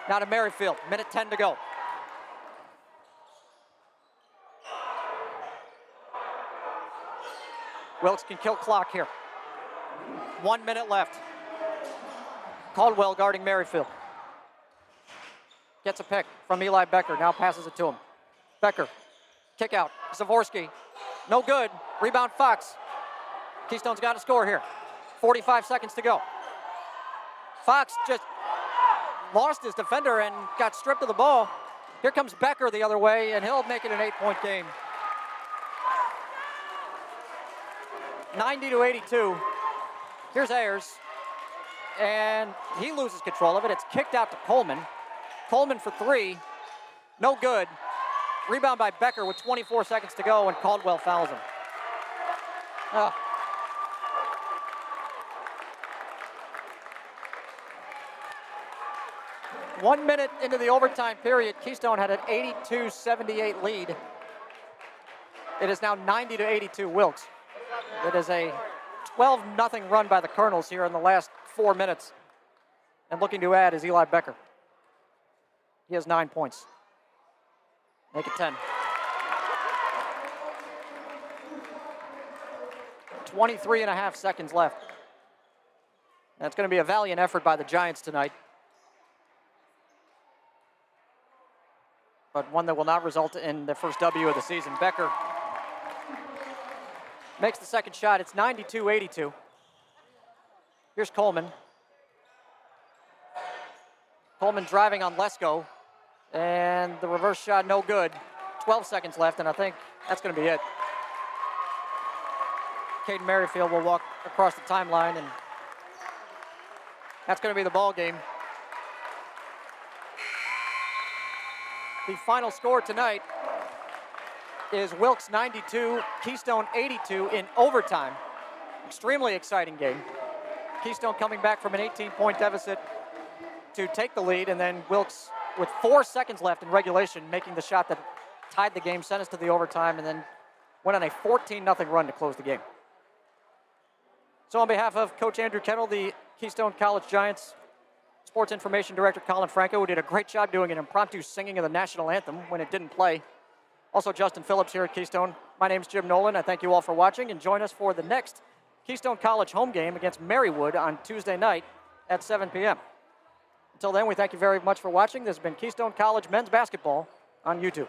Now to Merrifield. Minute 10 to go. Wilkes can kill clock here. 1 minute left. Caldwell guarding Merrifield. Gets a pick from Eli Becker. Now passes it to him. Becker. Kick out. Zavorsky. No good. Rebound Fox. Keystone's got to score here. 45 seconds to go. Fox just lost his defender and got stripped of the ball. Here comes Becker the other way, and he'll make it an 8-point game. 90-82. Here's Ayers, and he loses control of it. It's kicked out to Coleman. Coleman for 3. No good. Rebound by Becker with 24 seconds to go, and Caldwell fouls him. 1 minute into the overtime period, Keystone had an 82-78 lead. It is now 90-82 Wilkes. It is a 12-0 run by the Colonels here in the last 4 minutes. And looking to add is Eli Becker. He has 9 points. Make it 10. 23.5 seconds left. And it's going to be a valiant effort by the Giants tonight. But one that will not result in the first W of the season. Becker makes the second shot. It's 92-82. Here's Coleman. Coleman driving on Lesko. And the reverse shot, no good. 12 seconds left, and I think that's going to be it. Caden Merrifield will walk across the timeline, and that's going to be the ball game. The final score tonight is Wilkes 92, Keystone 82 in overtime. Extremely exciting game. Keystone coming back from an 18-point deficit to take the lead, and then Wilkes with 4 seconds left in regulation, making the shot that tied the game, sent us to the overtime, and then went on a 14-0 run to close the game. So on behalf of Coach Andrew Kettle, the Keystone College Giants Sports Information Director Colin Franco, who did a great job doing an impromptu singing of the national anthem when it didn't play. Also Justin Phillips here at Keystone. My name's Jim Nolan. I thank you all for watching, and join us for the next Keystone College home game against Marywood on Tuesday night at 7 p.m. Until then, we thank you very much for watching. This has been Keystone College men's basketball on YouTube.